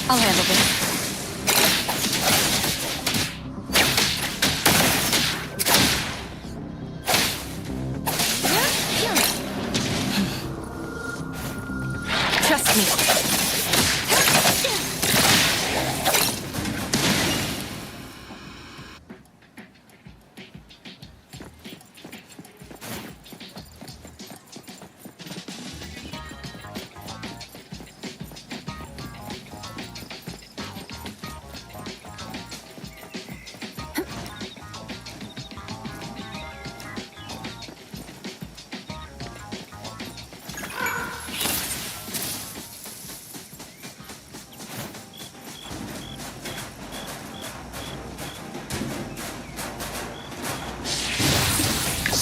I'll handle this. Trust me.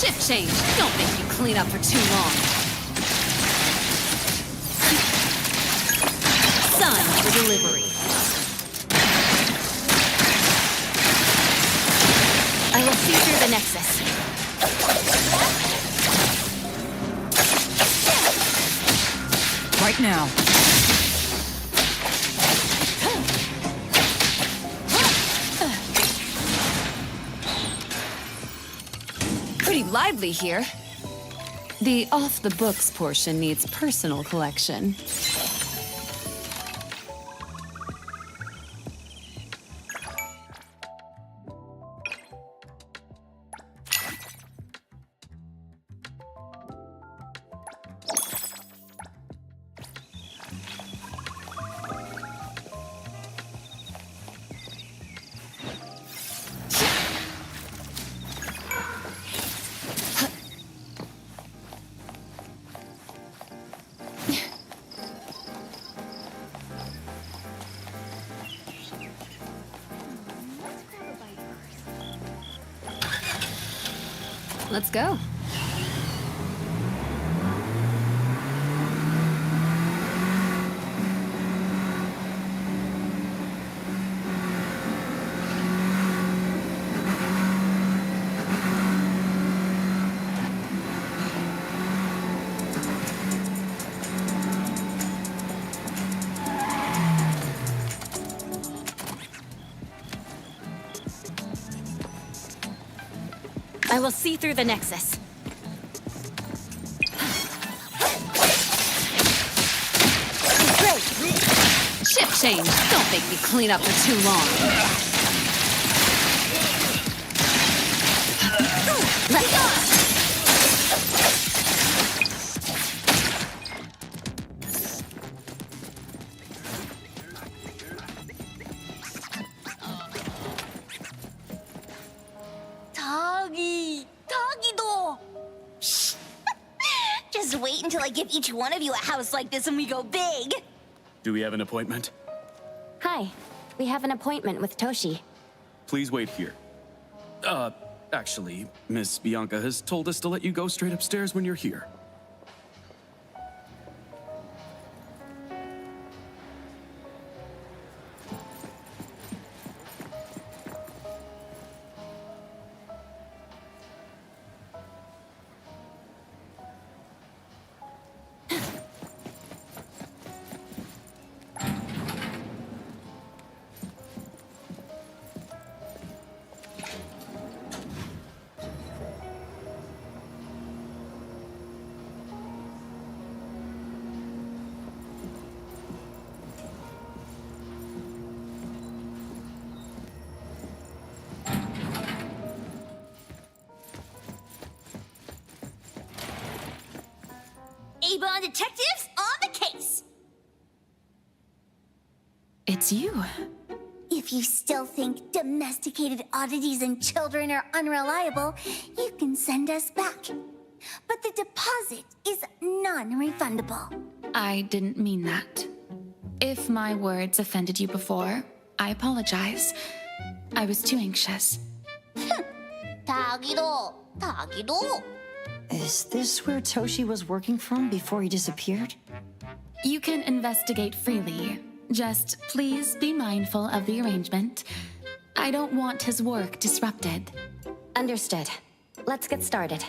Shift change. Don't make me clean up for too long. Sun for delivery. I will see through the nexus. Right now. Pretty lively here. The off-the-books portion needs personal collection. Let's go. I will see through the nexus. Great! Shift change. Don't make me clean up for too long. Let go! Just wait until I give each one of you a house like this and we go big. Do we have an appointment? Hi. We have an appointment with Toshi. Please wait here. Actually, Miss Bianca has told us to let you go straight upstairs when you're here. Avon detectives on the case. It's you. If you still think domesticated oddities and children are unreliable, you can send us back. But the deposit is non-refundable. I didn't mean that. If my words offended you before, I apologize. I was too anxious. Tagido, Tagido. Is this where Toshi was working from before he disappeared? You can investigate freely. Just please be mindful of the arrangement. I don't want his work disrupted. Understood. Let's get started.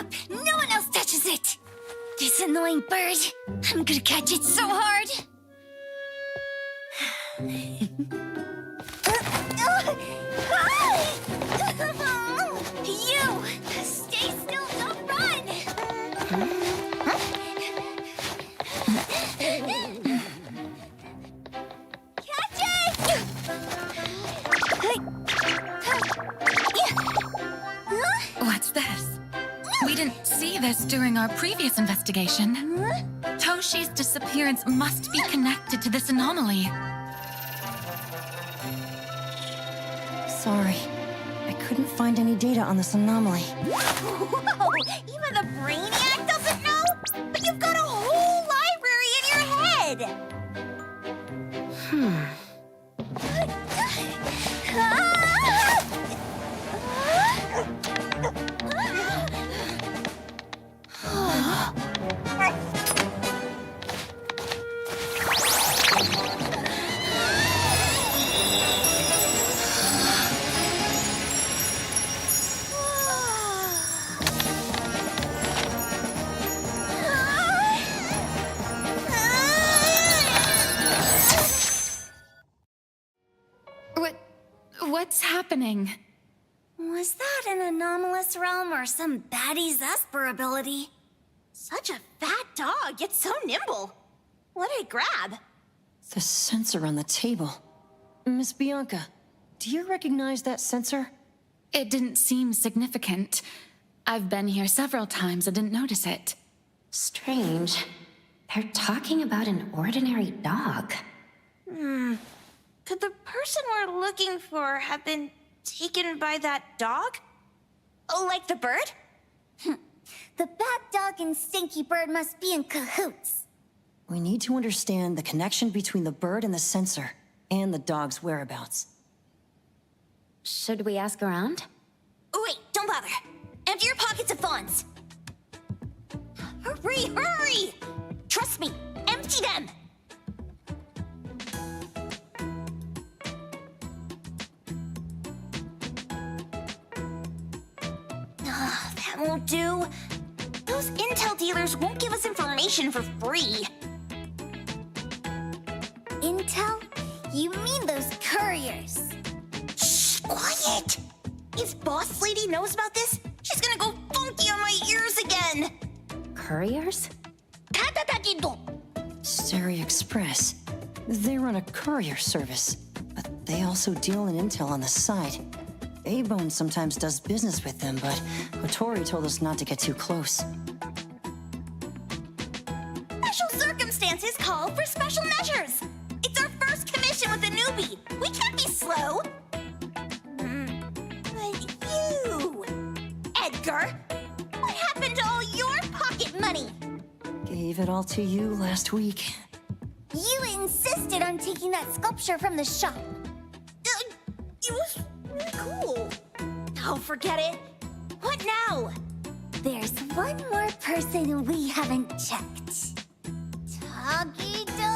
up! No one else touches it! This annoying bird! I'm gonna catch it so hard! You! Stay still, don't run! Catch it! What's this? We didn't see this during our previous investigation. Toshi's disappearance must be connected to this anomaly. Sorry. I couldn't find any data on this anomaly. Whoa! Even the brainiac doesn't know? But you've got a whole library in your head! What's happening? Was that an anomalous realm or some baddie's Esper ability? Such a fat dog, yet so nimble. What did it grab? The sensor on the table. Miss Bianca, do you recognize that sensor? It didn't seem significant. I've been here several times and didn't notice it. Strange. They're talking about an ordinary dog. Could the person we're looking for have been taken by that dog? Oh, like the bird? The bad dog and stinky bird must be in cahoots. We need to understand the connection between the bird and the sensor, and the dog's whereabouts. Should we ask around? Oh, wait, don't bother. Empty your pockets of funds. Hurry, hurry! Trust me, empty them! That won't do. Those intel dealers won't give us information for free. Intel? You mean those couriers? Shh, quiet! If Boss Lady knows about this, she's gonna go funky on my ears again! Couriers? Stereo Express. They run a courier service, but they also deal in intel on the side. A-Bone sometimes does business with them, but Otori told us not to get too close. Special circumstances call for special measures! It's our first commission with a newbie! We can't be slow! But you... Edgar! What happened to all your pocket money? Gave it all to you last week. You insisted on taking that sculpture from the shop. It was really cool. Oh, forget it. What now? There's one more person we haven't checked. Tagido?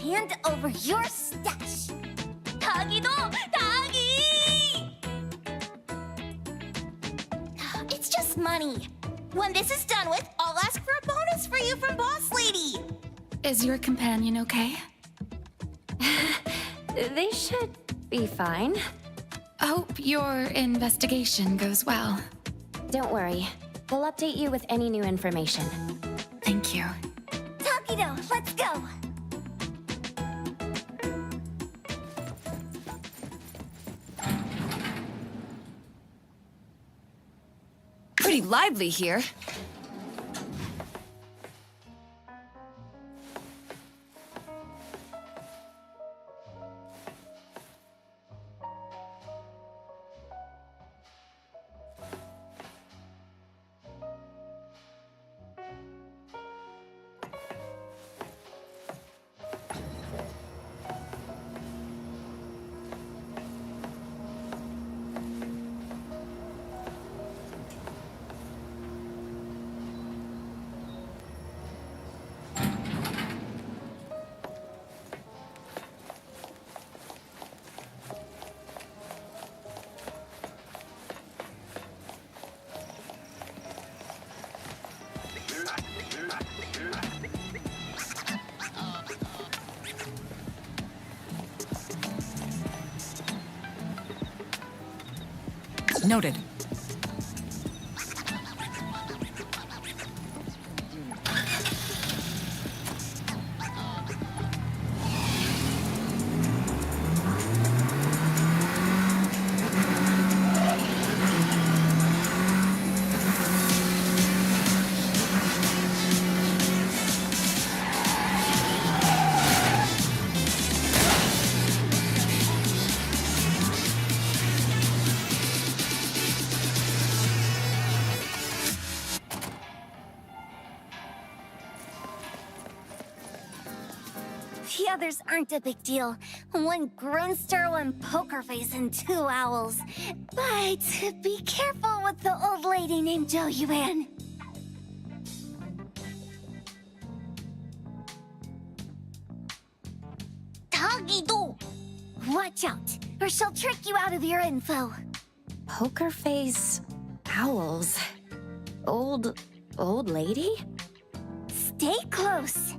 Hand over your stash. Tagido! Tagi! It's just money. When this is done with, I'll ask for a bonus for you from Boss Lady. Is your companion okay? They should be fine. Hope your investigation goes well. Don't worry. We'll update you with any new information. Thank you. Takido, let's go. Pretty lively here. Noted. The others aren't a big deal. One Grunster, one Poker Face, and 2 owls. But be careful with the old lady named Zhou Yuan. Tagido! Watch out, or she'll trick you out of your info. Poker face, owls, old lady? Stay close.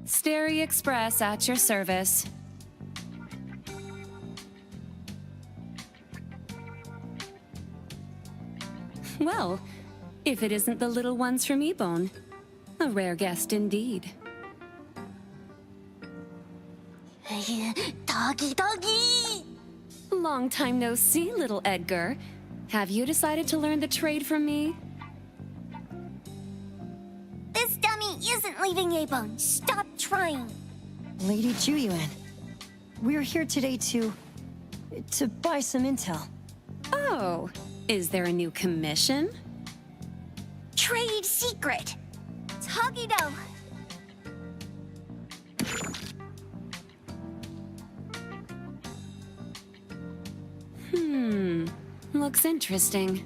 Stary Express at your service. Well, if it isn't the little ones from Ebone. A rare guest indeed. Doggy! Long time no see, little Edgar. Have you decided to learn the trade from me? This dummy isn't leaving Ebone. Stop trying. Lady Zhou Yuan, we're here today to buy some intel. Oh, is there a new commission? Trade secret. Tagido. Looks interesting.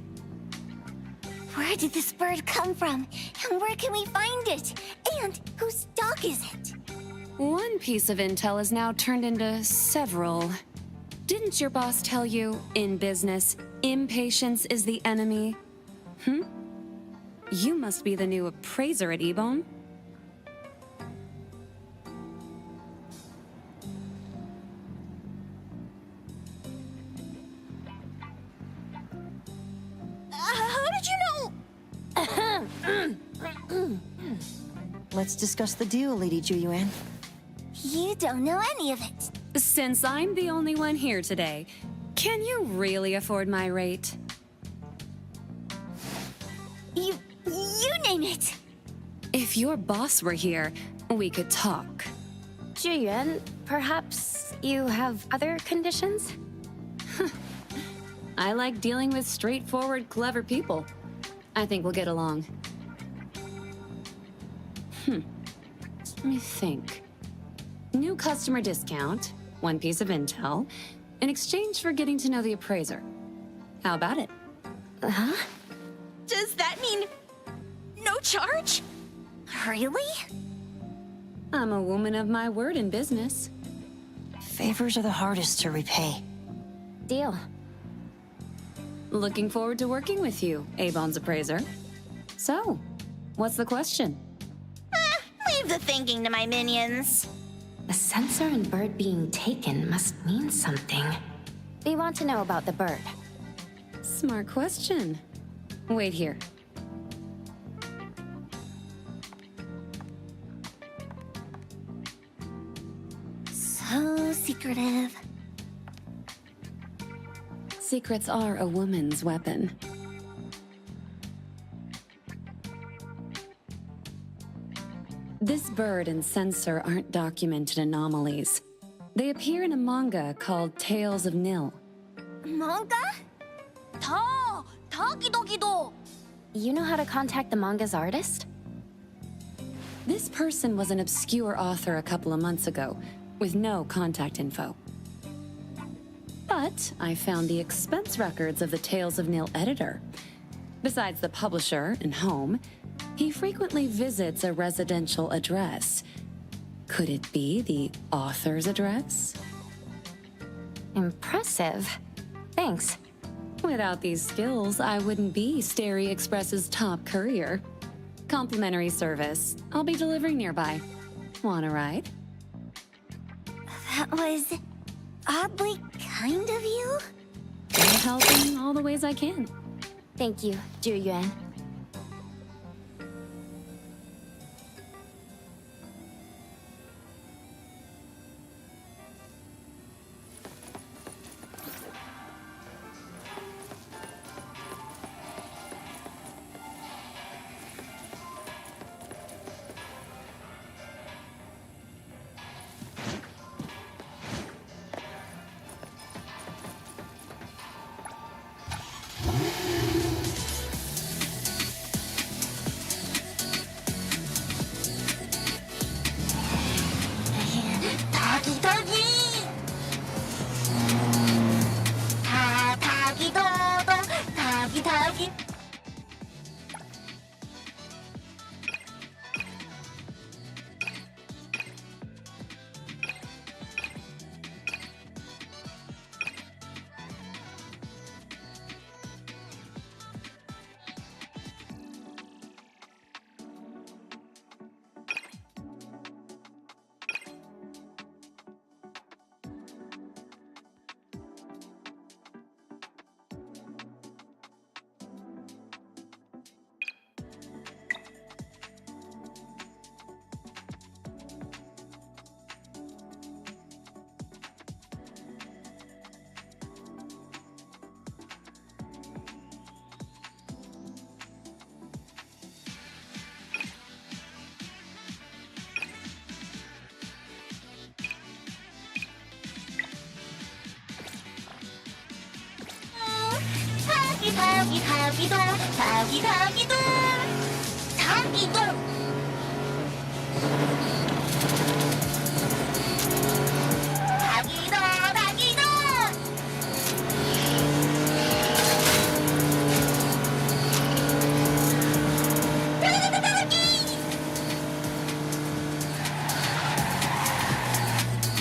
Where did this bird come from? And where can we find it? And whose dog is it? One piece of intel is now turned into several. Didn't your boss tell you, in business, impatience is the enemy? You must be the new appraiser at Ebone. How did you know? Let's discuss the deal, Lady Zhou Yuan. You don't know any of it. Since I'm the only one here today, can you really afford my rate? You name it. If your boss were here, we could talk. Zhu Yuan, perhaps you have other conditions? I like dealing with straightforward, clever people. I think we'll get along. Let me think. New customer discount, one piece of intel, in exchange for getting to know the appraiser. How about it? Huh? Does that mean no charge? Really? I'm a woman of my word in business. Favors are the hardest to repay. Deal. Looking forward to working with you, Ebone's appraiser. So, what's the question? Leave the thinking to my minions. A sensor and bird being taken must mean something. We want to know about the bird. Smart question. Wait here. So secretive. Secrets are a woman's weapon. This bird and sensor aren't documented anomalies. They appear in a manga called Tales of Nil. Manga? Tagido. You know how to contact the manga's artist? This person was an obscure author a couple of months ago, with no contact info. But I found the expense records of the Tales of Nil editor. Besides the publisher and home, he frequently visits a residential address. Could it be the author's address? Impressive. Thanks. Without these skills, I wouldn't be Stary Express's top courier. Complimentary service. I'll be delivering nearby. Want a ride? That was oddly kind of you. I'll help in all the ways I can. Thank you, Zhu Yuan.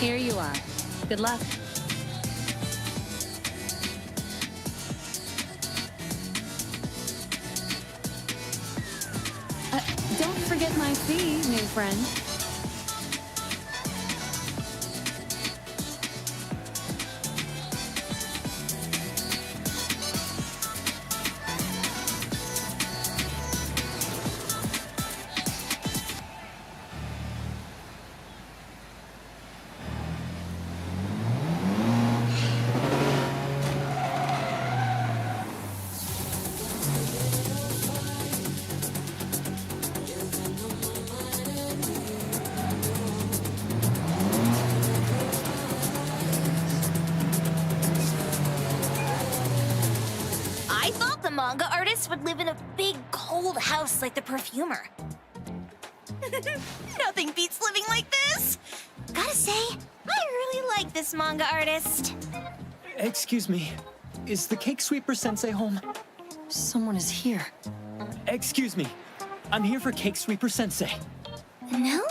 Here you are. Good luck. Don't forget my fee, new friend. I thought the manga artist would live in a big, cold house like the perfumer. Nothing beats living like this! Gotta say, I really like this manga artist. Excuse me, is the Cake Sweeper Sensei home? Someone is here. Excuse me, I'm here for Cake Sweeper Sensei. No?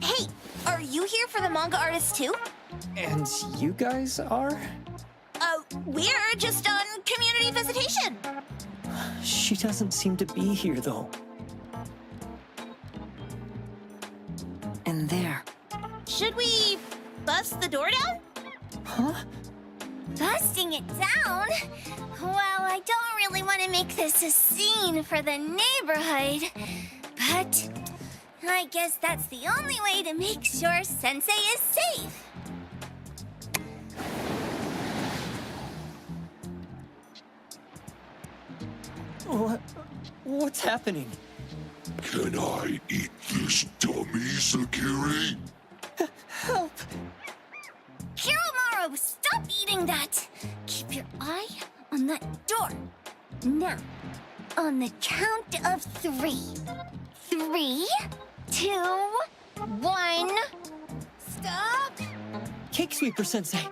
Hey, are you here for the manga artist too? And you guys are? We're just on community visitation. She doesn't seem to be here, though. And there. Should we bust the door down? Huh? Busting it down? Well, I don't really want to make this a scene for the neighborhood, but I guess that's the only way to make sure Sensei is safe. What's happening? Can I eat this dummy, Sakiri? Help! Kiromaru, stop eating that! Keep your eye on that door. Now, on the count of 3. 3, 2, 1. Stop! Cake Sweeper Sensei,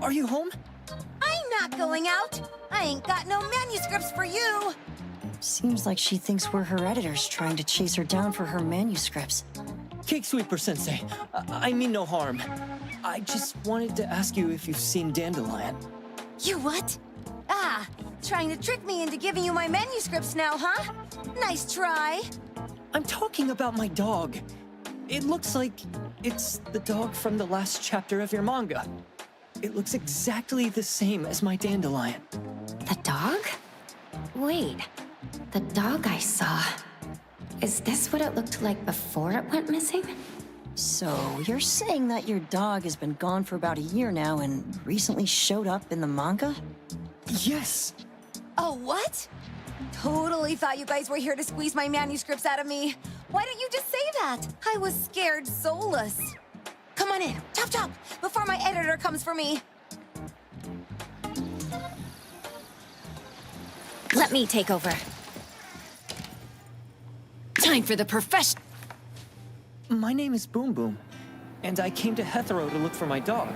are you home? I'm not going out. I ain't got no manuscripts for you. Seems like she thinks we're her editors trying to chase her down for her manuscripts. Cake Sweeper Sensei, I mean no harm. I just wanted to ask you if you've seen Dandelion. You what? Ah, trying to trick me into giving you my manuscripts now, huh? Nice try. I'm talking about my dog. It looks like it's the dog from the last chapter of your manga. It looks exactly the same as my dandelion. The dog? Wait, the dog I saw. Is this what it looked like before it went missing? So, you're saying that your dog has been gone for about a year now and recently showed up in the manga? Yes! Oh, what? Totally thought you guys were here to squeeze my manuscripts out of me. Why didn't you just say that? I was scared soulless. Come on in, chop chop, before my editor comes for me. Let me take over. Time for the profession. My name is Boom Boom, and I came to Hethero to look for my dog.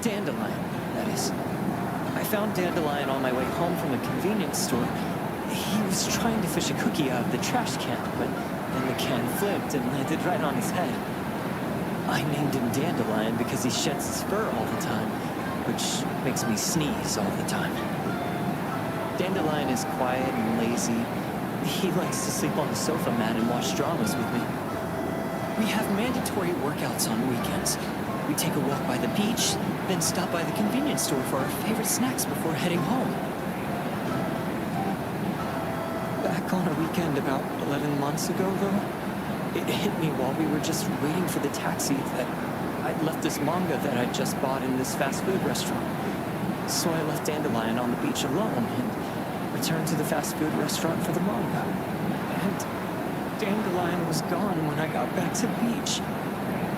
Dandelion, that is. I found Dandelion on my way home from a convenience store. He was trying to fish a cookie out of the trash can, but then the can flipped and landed right on his head. I named him Dandelion because he sheds his fur all the time, which makes me sneeze all the time. Dandelion is quiet and lazy. He likes to sleep on the sofa mat and watch dramas with me. We have mandatory workouts on weekends. We take a walk by the beach, then stop by the convenience store for our favorite snacks before heading home. Back on a weekend about 11 months ago, though, it hit me while we were just waiting for the taxi that I'd left this manga that I'd just bought in this fast food restaurant. So I left Dandelion on the beach alone and returned to the fast food restaurant for the manga. And Dandelion was gone when I got back to the beach.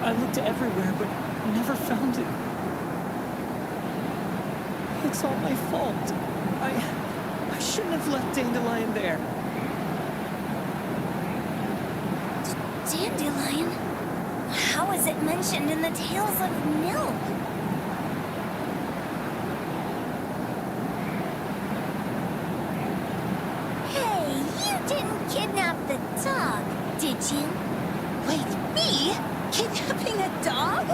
I looked everywhere, but never found it. It's all my fault. I shouldn't have left Dandelion there. Dandelion? How is it mentioned in the Tales of Milk? Hey, you didn't kidnap the dog, did you? Wait, me? Kidnapping a dog?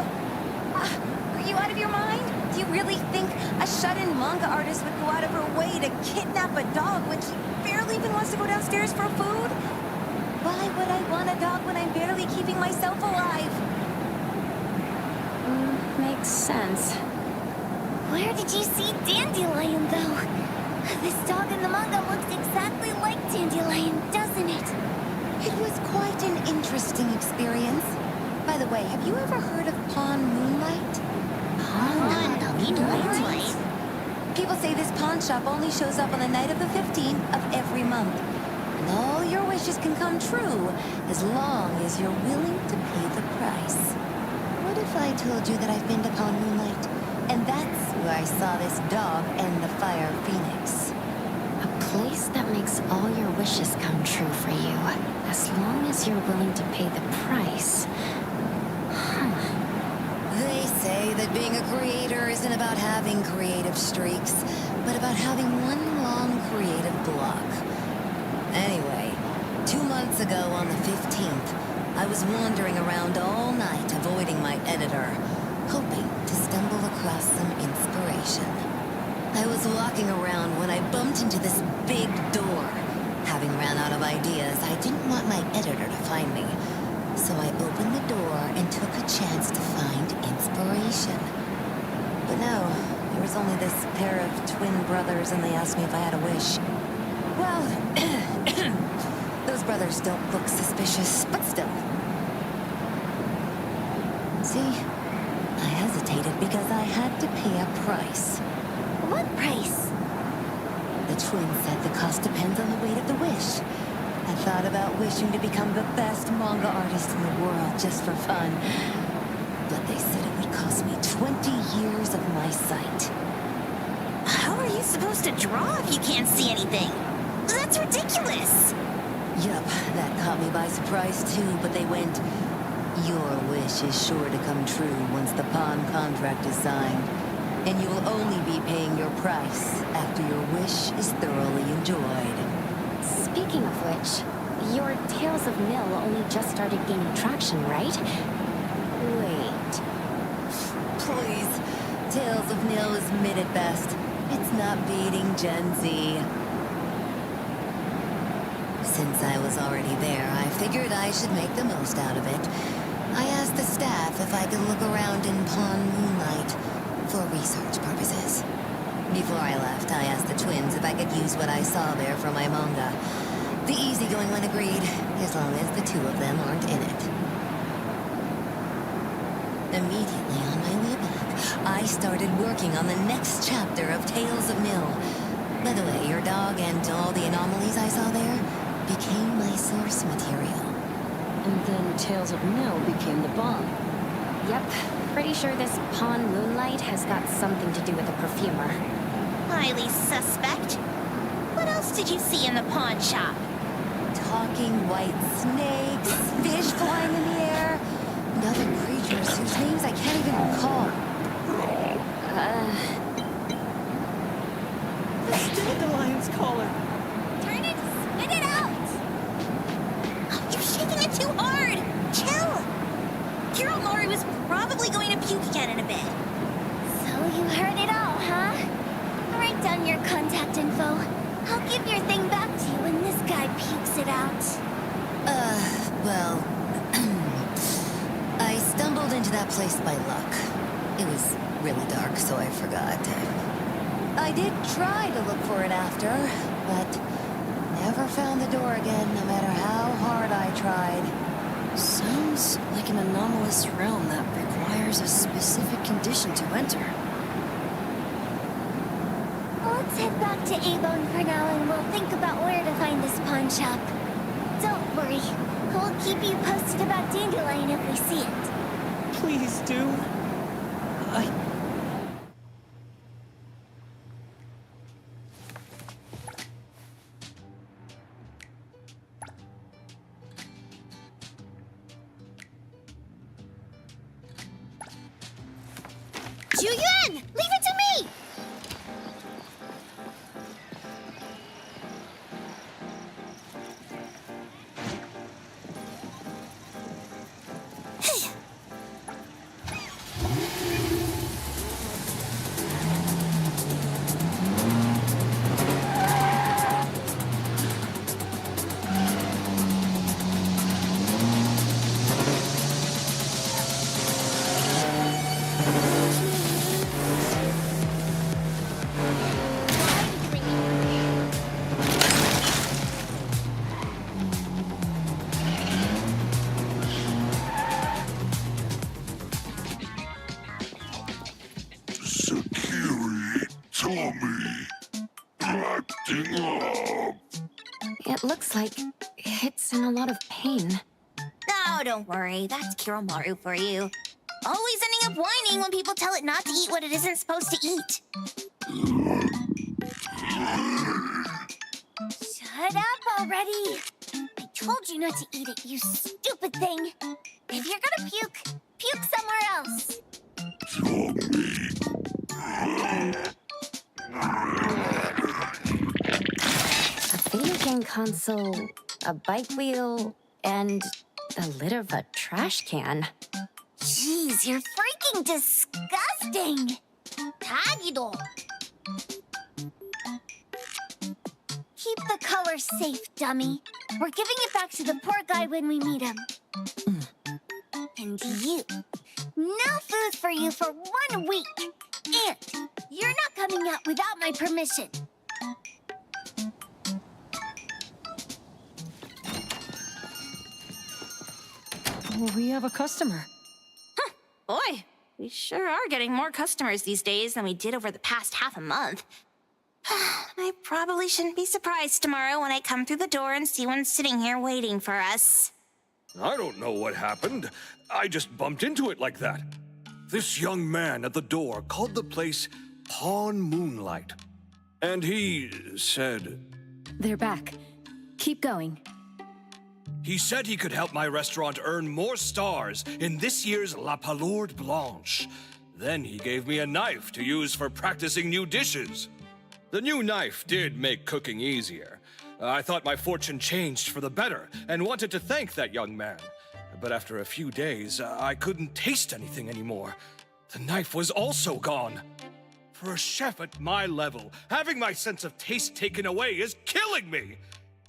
Are you out of your mind? Do you really think a shut-in manga artist would go out of her way to kidnap a dog when she barely even wants to go downstairs for food? Why would I want a dog when I'm barely keeping myself alive? Makes sense. Where did you see Dandelion, though? This dog in the manga looks exactly like Dandelion, doesn't it? It was quite an interesting experience. By the way, have you ever heard of Pawn Moonlight? Moonlight? People say this pawn shop only shows up on the night of the 15th of every month. And all your wishes can come true as long as you're willing to pay the price. What if I told you that I've been to Pawn Moonlight? And that's where I saw this dog and the Fire Phoenix. A place that makes all your wishes come true for you, as long as you're willing to pay the price. They say that being a creator isn't about having creative streaks, but about having one long creative block. Anyway, 2 months ago on the 15th, I was wandering around all night avoiding my editor, hoping to stumble across some inspiration. I was walking around when I bumped into this big door. Having ran out of ideas, I didn't want my editor to find me. So I opened the door and took a chance to find inspiration. But no, there was only this pair of twin brothers and they asked me if I had a wish. Well, those brothers don't look suspicious, but still. See, I hesitated because I had to pay a price. What price? The twins said the cost depends on the weight of the wish. I thought about wishing to become the best manga artist in the world just for fun. But they said it would cost me 20 years of my sight. How are you supposed to draw if you can't see anything? That's ridiculous! Yup, that caught me by surprise too, but they went, "Your wish is sure to come true once the pawn contract is signed, and you will only be paying your price after your wish is thoroughly enjoyed." Speaking of which, your Tales of Mill only just started gaining traction, right? Wait. Please. Tales of Nil is mid at best. It's not beating Gen Z. Since I was already there, I figured I should make the most out of it. I asked the staff if I could look around in Pond Moonlight for research purposes. Before I left, I asked the twins if I could use what I saw there for my manga. The easygoing one agreed, as long as the two of them aren't in it. Immediately on my way back, I started working on the next chapter of Tales of Mill. By the way, your dog and all the anomalies I saw there became my source material. And then Tales of Mill became the bomb. Yep, pretty sure this Pond Moonlight has got something to do with the perfumer. Highly suspect. What else did you see in the pawn shop? Talking white snakes, fish flying in the air, and other creatures whose names I can't even recall. The dandelion's collar. Turn it, spit it out! Oh, you're shaking it too hard! Chill! Kiromaru was probably going to puke again in a bit. So you heard it all, huh? Write down your contact info. I'll give your thing back to you when this guy pukes it out. Well... I stumbled into that place by luck. It was really dark, so I forgot. I did try to look for it after, but never found the door again, no matter how hard I tried. Sounds like an anomalous realm that requires a specific condition to enter. Let's head back to A-Bone for now and we'll think about where to find this pawn shop. Don't worry. We'll keep you posted about Dandelion if we see it. Please do. Juyuan! Leave it to me! Acting up. It looks like it's in a lot of pain. Oh, don't worry. That's Kiromaru for you. Always ending up whining when people tell it not to eat what it isn't supposed to eat. Shut up already. I told you not to eat it, you stupid thing. If you're gonna puke, puke somewhere else. A video game console, a bike wheel, and a lid of a trash can. Jeez, you're freaking disgusting. Tagido. Keep the color safe, dummy. We're giving it back to the poor guy when we meet him. And you. No food for you for 1 week. And you're not coming out without my permission. We have a customer. Boy, we sure are getting more customers these days than we did over the past half a month. I probably shouldn't be surprised tomorrow when I come through the door and see one sitting here waiting for us. I don't know what happened. I just bumped into it like that. This young man at the door called the place Pawn Moonlight. And he said... They're back. Keep going. He said he could help my restaurant earn more stars in this year's La Palourde Blanche. Then he gave me a knife to use for practicing new dishes. The new knife did make cooking easier. I thought my fortune changed for the better and wanted to thank that young man. But after a few days, I couldn't taste anything anymore. The knife was also gone. For a chef at my level, having my sense of taste taken away is killing me.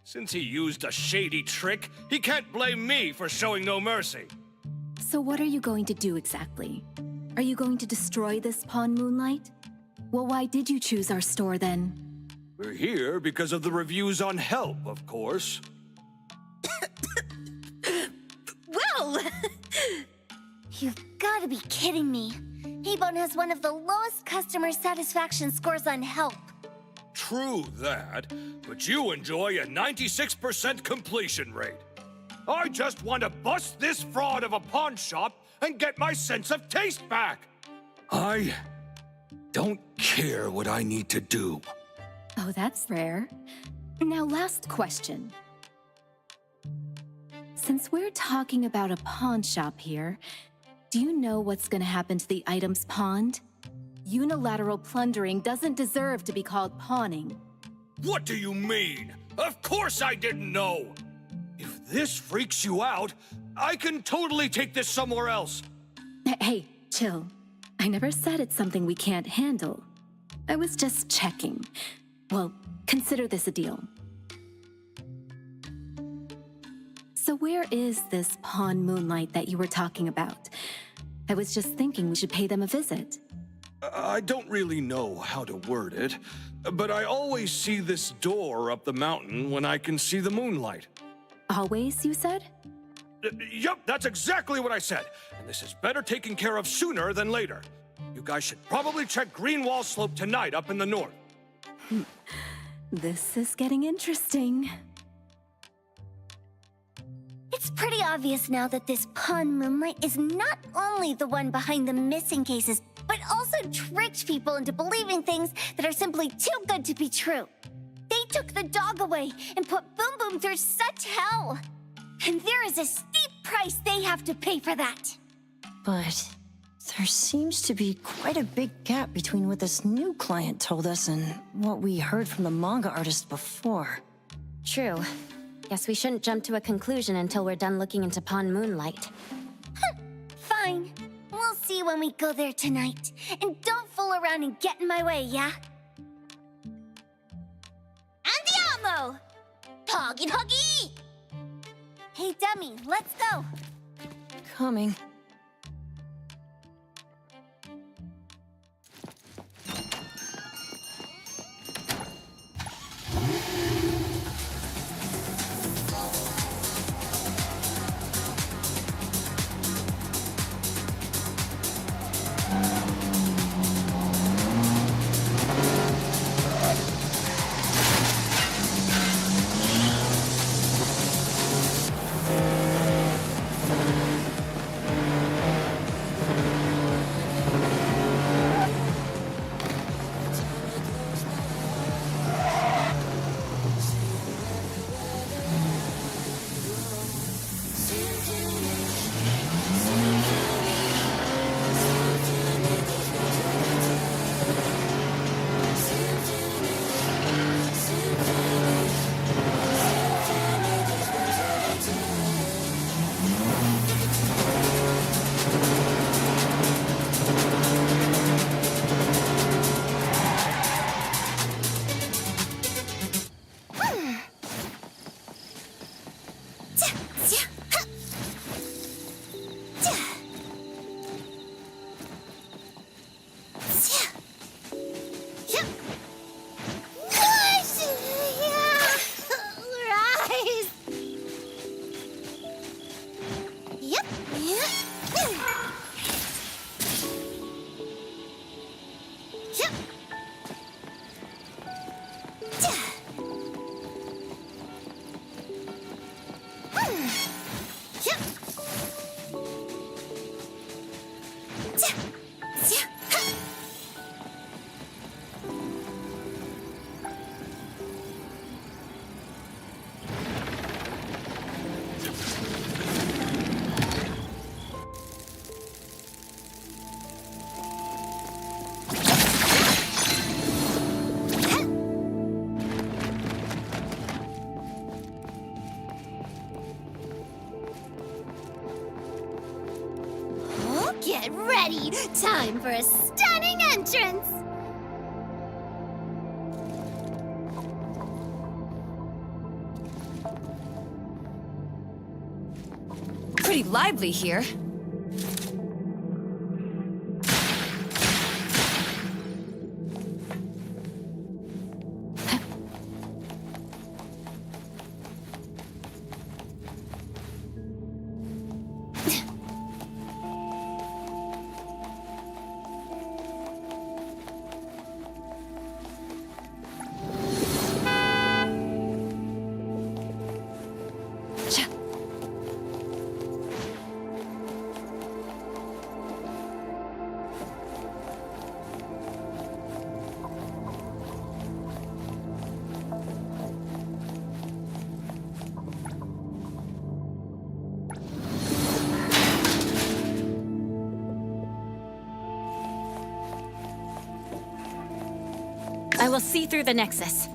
Since he used a shady trick, he can't blame me for showing no mercy. So what are you going to do exactly? Are you going to destroy this pawn Moonlight? Well, why did you choose our store then? We're here because of the reviews on Help, of course. Well! You've got to be kidding me. A-Bone has one of the lowest customer satisfaction scores on Help. True that, but you enjoy a 96% completion rate. I just want to bust this fraud of a pawn shop and get my sense of taste back. I don't care what I need to do. Oh, that's rare. Now, last question. Since we're talking about a pawn shop here, do you know what's gonna happen to the items pawned? Unilateral plundering doesn't deserve to be called pawning. What do you mean? Of course I didn't know! If this freaks you out, I can totally take this somewhere else. Hey, chill. I never said it's something we can't handle. I was just checking. Well, consider this a deal. So where is this pawn Moonlight that you were talking about? I was just thinking we should pay them a visit. I don't really know how to word it, but I always see this door up the mountain when I can see the moonlight. Always, you said? Yup, that's exactly what I said. And this is better taken care of sooner than later. You guys should probably check Greenwall Slope tonight up in the north. This is getting interesting. It's pretty obvious now that this pawn Moonlight is not only the one behind the missing cases, but also tricked people into believing things that are simply too good to be true. They took the dog away and put Boom Boom through such hell. And there is a steep price they have to pay for that. But there seems to be quite a big gap between what this new client told us and what we heard from the manga artist before. True. Guess we shouldn't jump to a conclusion until we're done looking into Pawn Moonlight. Fine. We'll see when we go there tonight. And don't fool around and get in my way, yeah? Andiamo! Huggy huggy! Hey, dummy, let's go. Coming. Get ready! Time for a stunning entrance! Pretty lively here. will see through the Nexus.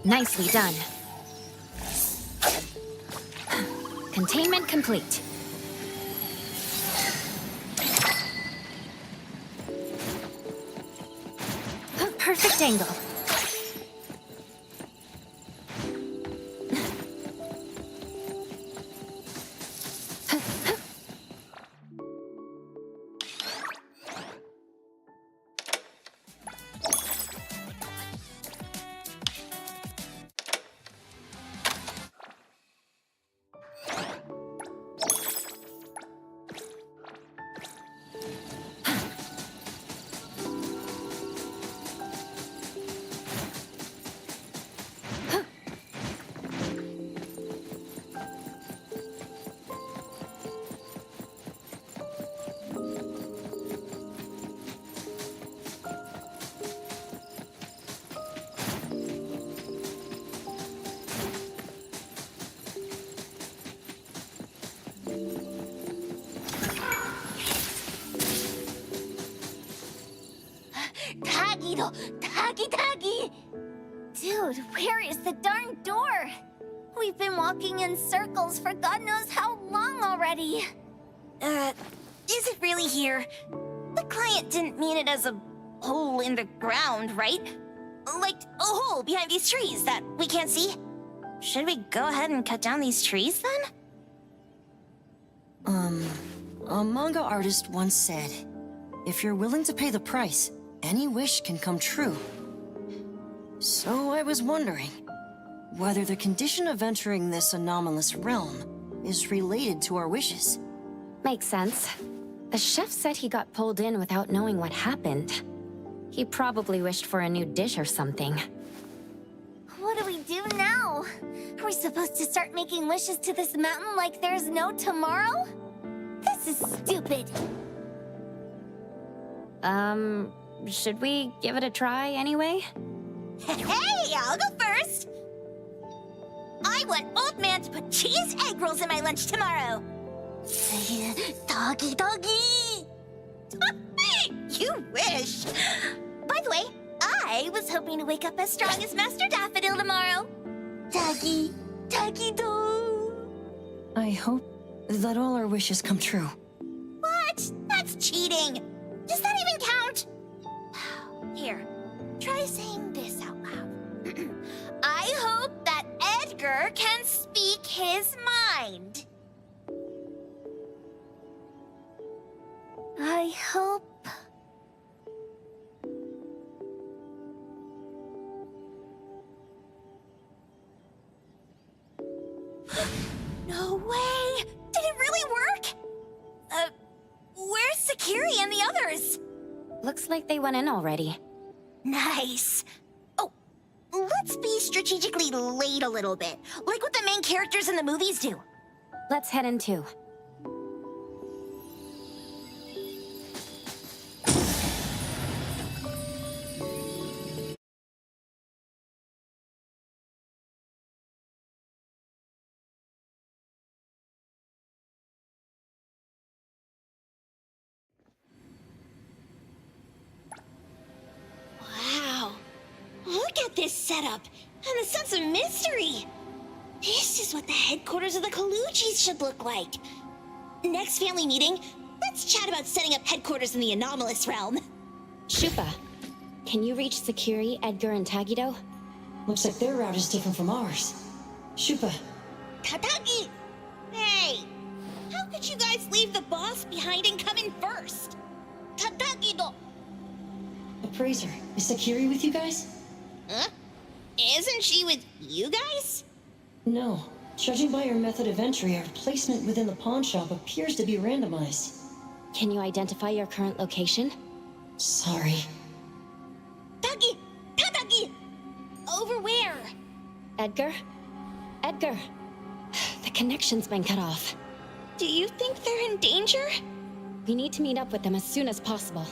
Nicely done. Containment complete. Perfect angle. Taggy! Dude, where is the darn door? We've been walking in circles for God knows how long already. Is it really here? The client didn't mean it as a hole in the ground, right? Like a hole behind these trees that we can't see? Should we go ahead and cut down these trees then? A manga artist once said, if you're willing to pay the price, any wish can come true. So I was wondering whether the condition of entering this anomalous realm is related to our wishes. Makes sense. The chef said he got pulled in without knowing what happened. He probably wished for a new dish or something. What do we do now? Are we supposed to start making wishes to this mountain like there's no tomorrow? This is stupid. Should we give it a try anyway? Hey, I'll go first! I want Old Man to put cheese egg rolls in my lunch tomorrow! Doggy! You wish! By the way, I was hoping to wake up as strong as Master Daffodil tomorrow. Doggy do! I hope that all our wishes come true. What? That's cheating! Does that even count? Here, try saying this out loud. I hope that Edgar can speak his mind. I hope... No way! Did it really work? Where's Sakiri and the others? Looks like they went in already. Nice. Oh, let's be strategically late a little bit, like what the main characters in the movies do. Let's head in too. at this setup and the sense of mystery. This is what the headquarters of the Kalujis should look like. Next family meeting, let's chat about setting up headquarters in the anomalous realm. Shupa, can you reach Sakiri, Edgar, and Tagido? Looks like their route is different from ours. Shupa. Tatagi! Hey! How could you guys leave the boss behind and come in first? Tatagi-do! Appraiser, is Sakiri with you guys? Huh? Isn't she with you guys? No. Judging by your method of entry, our placement within the pawn shop appears to be randomized. Can you identify your current location? Sorry. Tagi! Tatagi! Over where? Edgar? Edgar! The connection's been cut off. Do you think they're in danger? We need to meet up with them as soon as possible.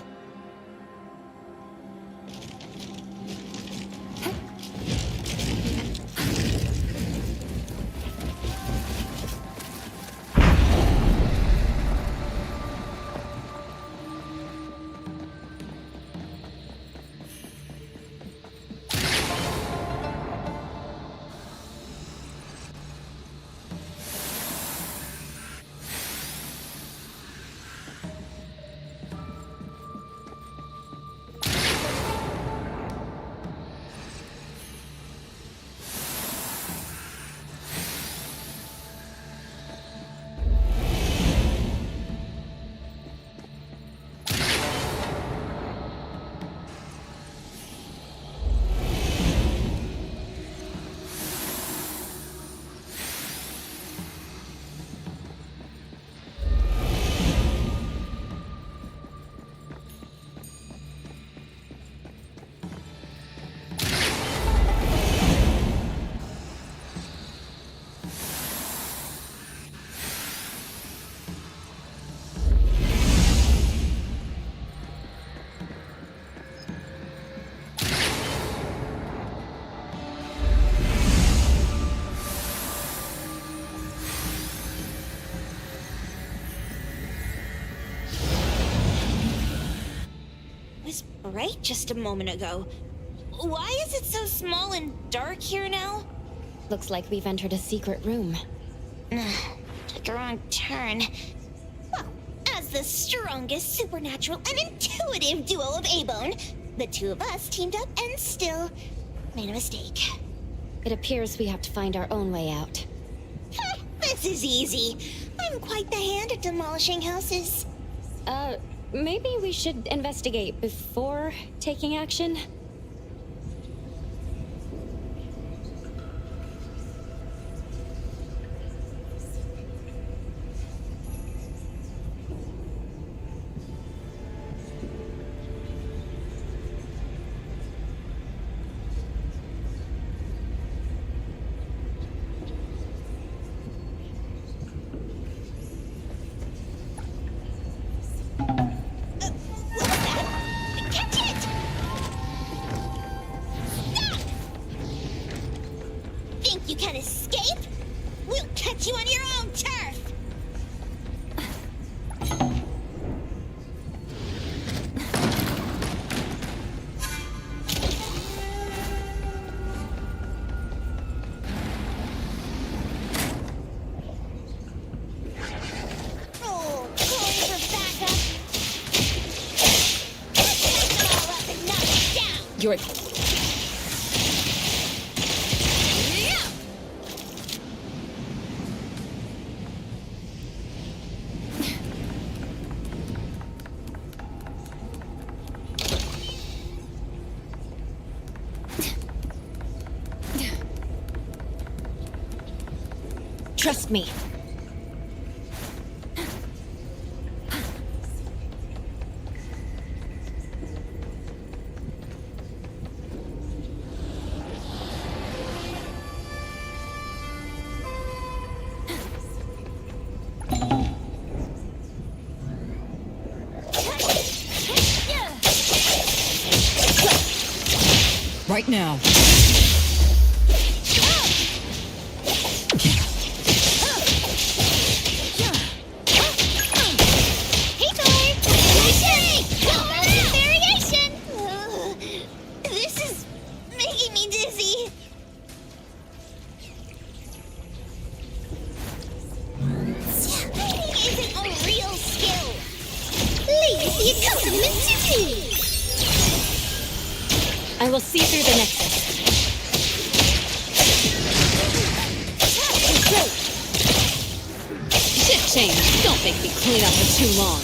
Bright just a moment ago. Why is it so small and dark here now? Looks like we've entered a secret room. Took a wrong turn. Well, as the strongest supernatural and intuitive duo of A-Bone, the two of us teamed up and still made a mistake. It appears we have to find our own way out. This is easy. I'm quite the hand at demolishing houses. Maybe we should investigate before taking action? You can escape? We'll catch you on your own turf! Oh, calling for backup! Let's take them all up and knock it down! You're... Trust me. Right now. This is making me the accompaniment to me! I will see through the nexus. Shift change. Don't make me clean up for too long.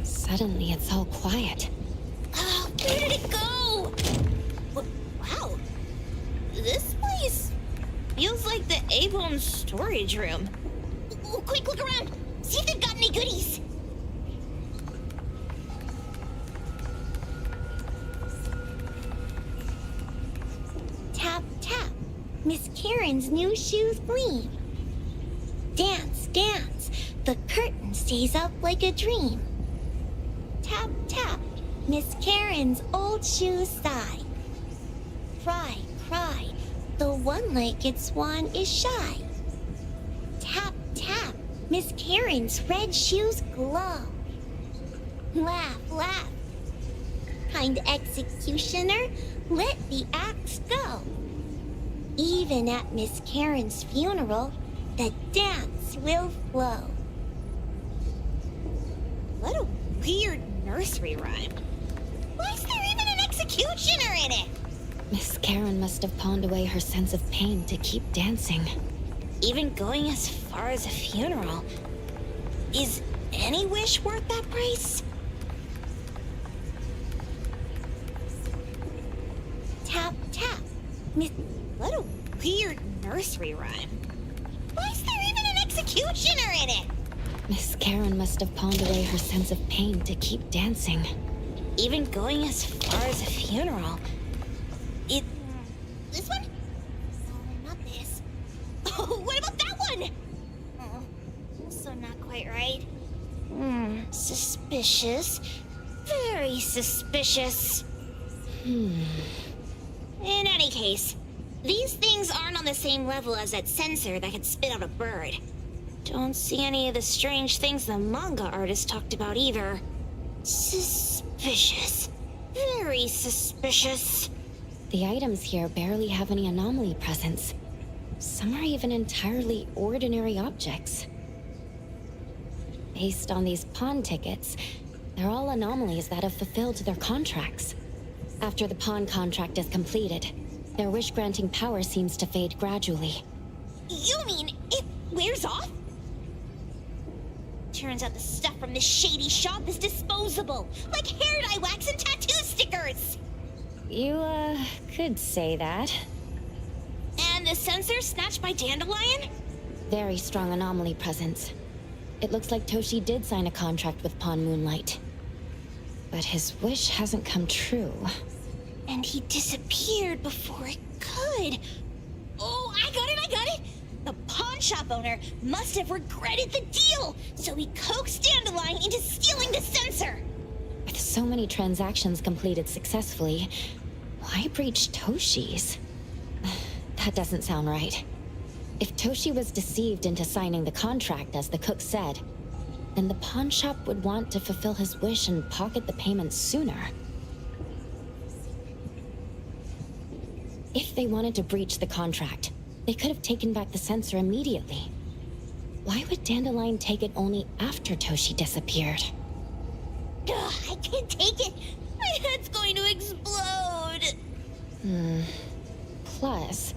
Suddenly, it's all quiet. Oh, where did it go? Wow. This place feels like the A-Bone storage room. Oh, quick, look around. See if they've got any goodies. Tap, tap. Miss Karen's new shoes gleam. Dance, dance. The curtain stays up like a dream. Tap, tap. Miss Karen's old shoes sigh. Cry, cry. The one-legged swan is shy. Tap, tap. Miss Karen's red shoes glow. Laugh, laugh. Kind executioner, let the axe go. Even at Miss Karen's funeral, the dance will flow. What a weird nursery rhyme. Why is there even an executioner in it? Miss Karen must have pawned away her sense of pain to keep dancing. Even going as far as a funeral. Is any wish worth that price? Tap, tap. What a weird nursery rhyme. Why is there even an executioner in it? Miss Karen must have pawned away her sense of pain to keep dancing. Even going as far as a funeral. This one? Oh, not this. Oh, what about that one? Oh, also not quite right. Suspicious. Very suspicious. In any case, these things aren't on the same level as that sensor that could spit out a bird. Don't see any of the strange things the manga artist talked about either. Suspicious. Very suspicious. The items here barely have any anomaly presence. Some are even entirely ordinary objects. Based on these pawn tickets, they're all anomalies that have fulfilled their contracts. After the pawn contract is completed, their wish-granting power seems to fade gradually. You mean it wears off? Turns out the stuff from this shady shop is disposable, like hair dye wax and tattoo stickers! You, could say that. And the sensor snatched by Dandelion? Very strong anomaly presence. It looks like Toshi did sign a contract with Pawn Moonlight. But his wish hasn't come true. And he disappeared before it could. Oh, I got it! The pawn shop owner must have regretted the deal, so he coaxed Dandelion into stealing the sensor. With so many transactions completed successfully, why breach Toshi's? That doesn't sound right. If Toshi was deceived into signing the contract, as the cook said, then the pawn shop would want to fulfill his wish and pocket the payment sooner. If they wanted to breach the contract, they could have taken back the sensor immediately. Why would Dandelion take it only after Toshi disappeared? Ugh, I can't take it. My head's going to explode. Plus,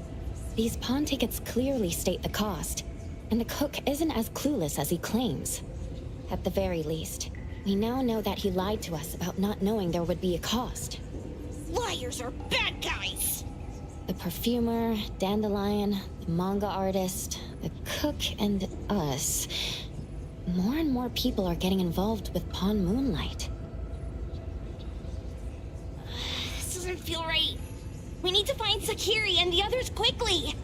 these pawn tickets clearly state the cost, and the cook isn't as clueless as he claims. At the very least, we now know that he lied to us about not knowing there would be a cost. Liars are bad guys. The perfumer, Dandelion, the manga artist, the cook, and us. More and more people are getting involved with Pawn Moonlight. This doesn't feel right. We need to find Sakiri and the others quickly.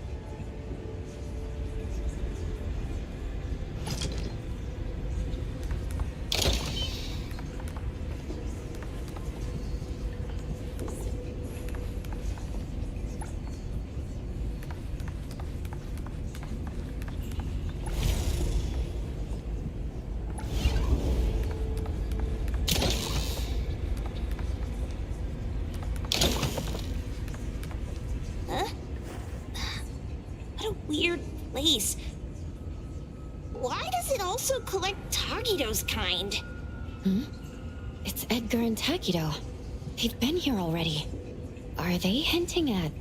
weird place. Why does it also collect Takido's kind? It's Edgar and Takido. They've been here already. Are they hinting at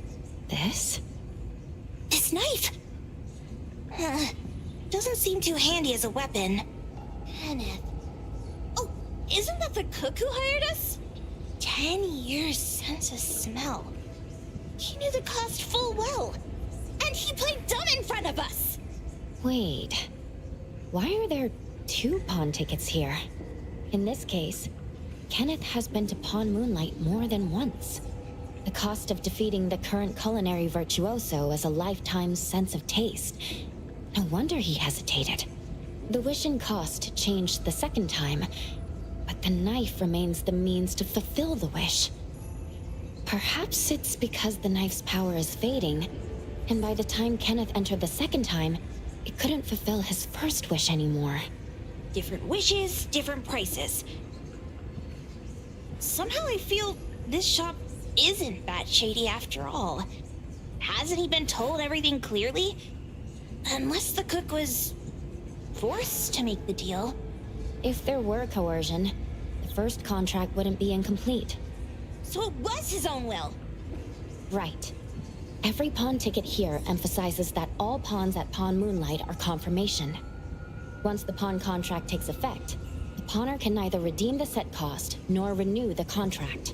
this? This knife! Doesn't seem too handy as a weapon. Kenneth. Oh, isn't that the cook who hired us? 10 years sense of smell. He knew the cost full well. And he played dumb in front of us! Wait. Why are there 2 pawn tickets here? In this case, Kenneth has been to Pawn Moonlight more than once. The cost of defeating the current culinary virtuoso is a lifetime's sense of taste. No wonder he hesitated. The wishing cost changed the second time, but the knife remains the means to fulfill the wish. Perhaps it's because the knife's power is fading, and by the time Kenneth entered the second time, it couldn't fulfill his first wish anymore. Different wishes, different prices. Somehow I feel this shop isn't that shady after all. Hasn't he been told everything clearly? Unless the cook was forced to make the deal. If there were coercion, the first contract wouldn't be incomplete. So it was his own will. Right. Every pawn ticket here emphasizes that all pawns at Pawn Moonlight are confirmation. Once the pawn contract takes effect, the pawner can neither redeem the set cost nor renew the contract.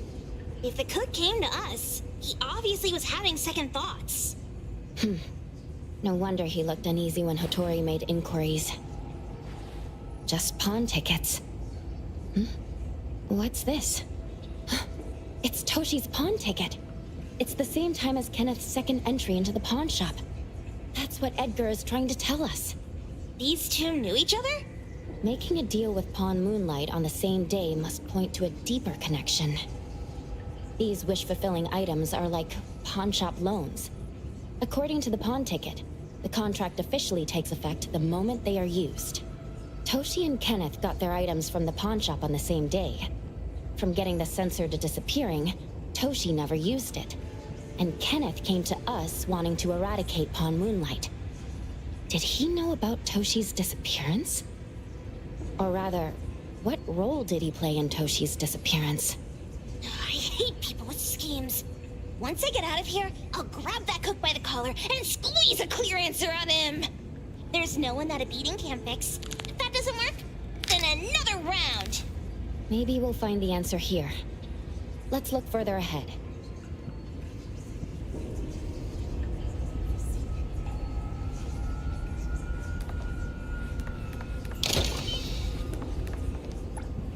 If the cook came to us, he obviously was having second thoughts. No wonder he looked uneasy when Hattori made inquiries. Just pawn tickets. What's this? It's Toshi's pawn ticket. It's the same time as Kenneth's second entry into the pawn shop. That's what Edgar is trying to tell us. These 2 knew each other? Making a deal with Pawn Moonlight on the same day must point to a deeper connection. These wish-fulfilling items are like pawn shop loans. According to the pawn ticket, the contract officially takes effect the moment they are used. Toshi and Kenneth got their items from the pawn shop on the same day. From getting the sensor to disappearing, Toshi never used it. And Kenneth came to us wanting to eradicate Pawn Moonlight. Did he know about Toshi's disappearance? Or rather, what role did he play in Toshi's disappearance? I hate people with schemes. Once I get out of here, I'll grab that cook by the collar and squeeze a clear answer out of him. There's no one that a beating can't fix. If that doesn't work, then another round. Maybe we'll find the answer here. Let's look further ahead.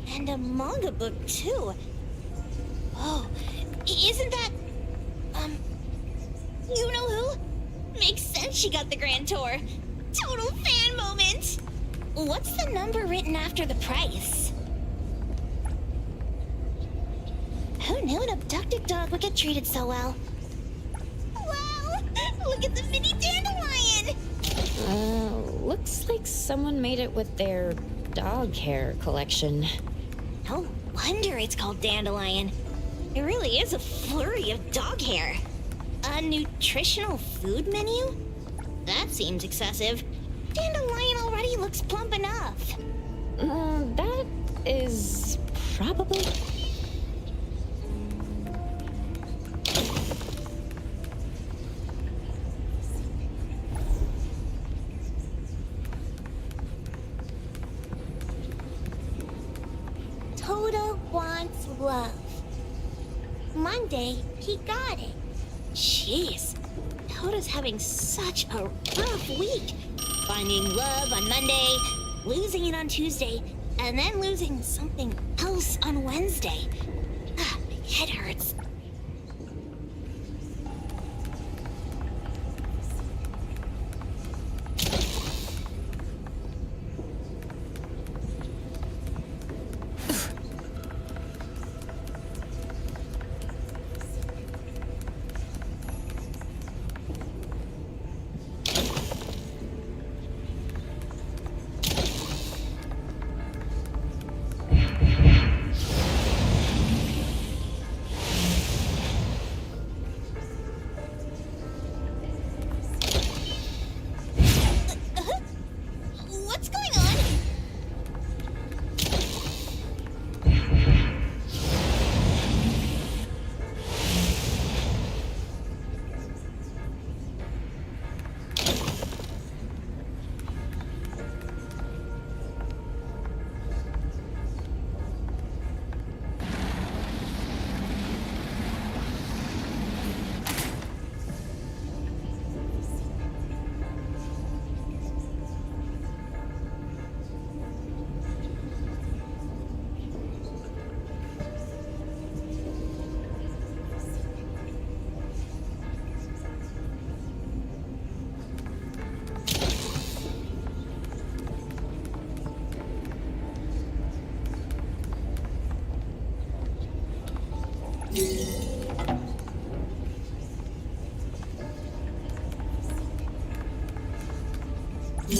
And a manga book, too. Oh, isn't that... you know who? Makes sense she got the grand tour. Total fan moment! What's the number written after the price? Who knew an abducted dog would get treated so well? Wow! Look at the mini dandelion! Looks like someone made it with their dog hair collection. No wonder it's called dandelion. It really is a flurry of dog hair. A nutritional food menu? That seems excessive. Dandelion already looks plump enough. That is probably... Toto wants love. Monday, he got it. Jeez, Toto's having such a rough week. Finding love on Monday, losing it on Tuesday, and then losing something else on Wednesday. My head hurts. I'll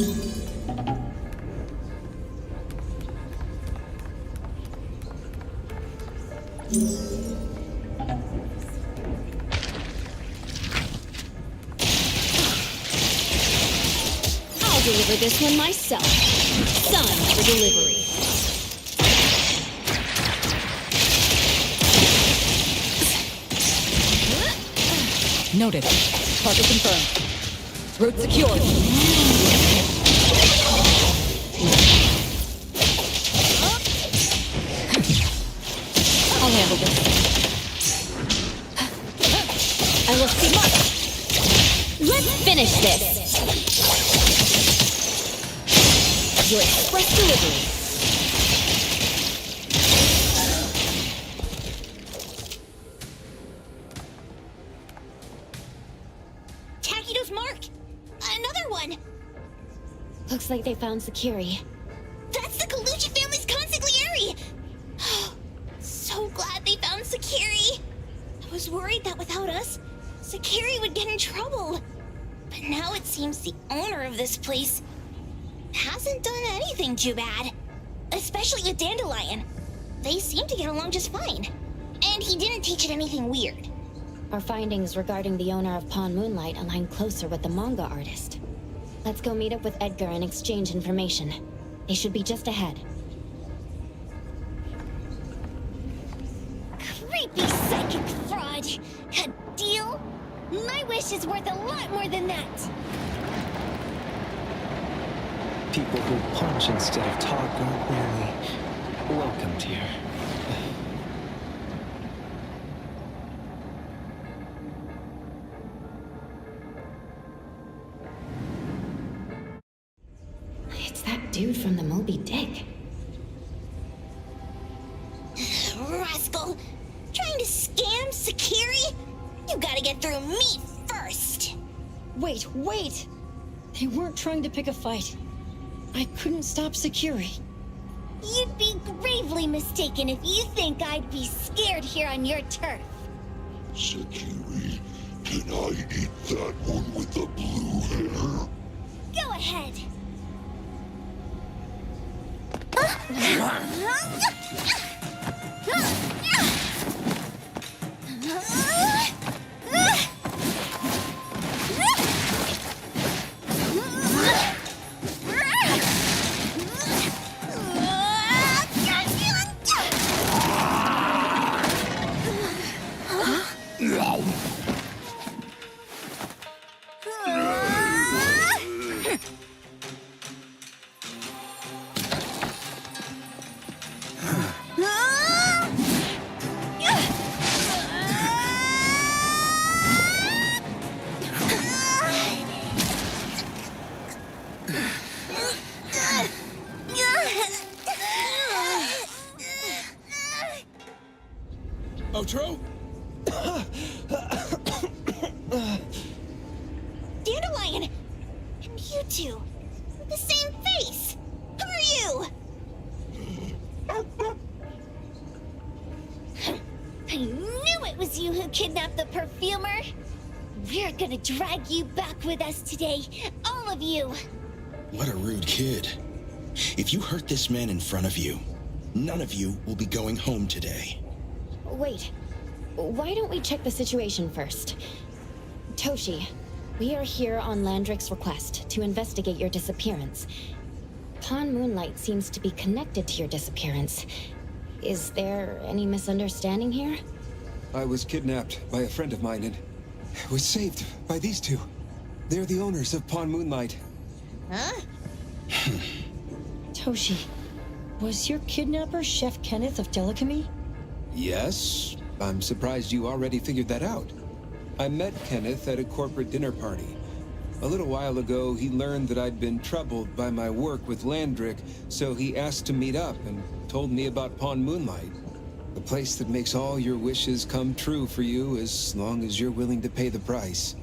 deliver this one myself. Signed for delivery. Noted. Target confirmed. Route secured. I'll handle this. I will see. Let's finish this. Your express delivery. Takido's mark! Another one! Looks like they found Sakiri. That's the Colucci family's consigliere! So glad they found Sakiri! I was worried that without us, Sakiri would get in trouble. But now it seems the owner of this place hasn't done anything too bad. Especially with Dandelion. They seem to get along just fine. And he didn't teach it anything weird. Our findings regarding the owner of Pawn Moonlight align closer with the manga artist. Let's go meet up with Edgar and exchange information. They should be just ahead. Creepy psychic fraud! A deal? My wish is worth a lot more than that! People who punch instead of talk aren't really welcomed here. It's that dude from the Moby Dick. Rascal! Trying to scam Sakiri? You gotta get through me first! Wait! They weren't trying to pick a fight. I couldn't stop Sakiri. You'd be gravely mistaken if you think I'd be scared here on your turf. Sakiri, can I eat that one with the blue hair? Go ahead. Outro? Dandelion! And you two, with the same face! Who are you? I knew it was you who kidnapped the perfumer! We're gonna drag you back with us today, all of you! What a rude kid. If you hurt this man in front of you, none of you will be going home today. Wait. Why don't we check the situation first? Toshi, we are here on Landrick's request to investigate your disappearance. Pawn Moonlight seems to be connected to your disappearance. Is there any misunderstanding here? I was kidnapped by a friend of mine and was saved by these two. They're the owners of Pawn Moonlight. Huh? Toshi, was your kidnapper Chef Kenneth of Delicamy? Yes, I'm surprised you already figured that out. I met Kenneth at a corporate dinner party. A little while ago, he learned that I'd been troubled by my work with Landrick, so he asked to meet up and told me about Pawn Moonlight. The place that makes all your wishes come true for you as long as you're willing to pay the price.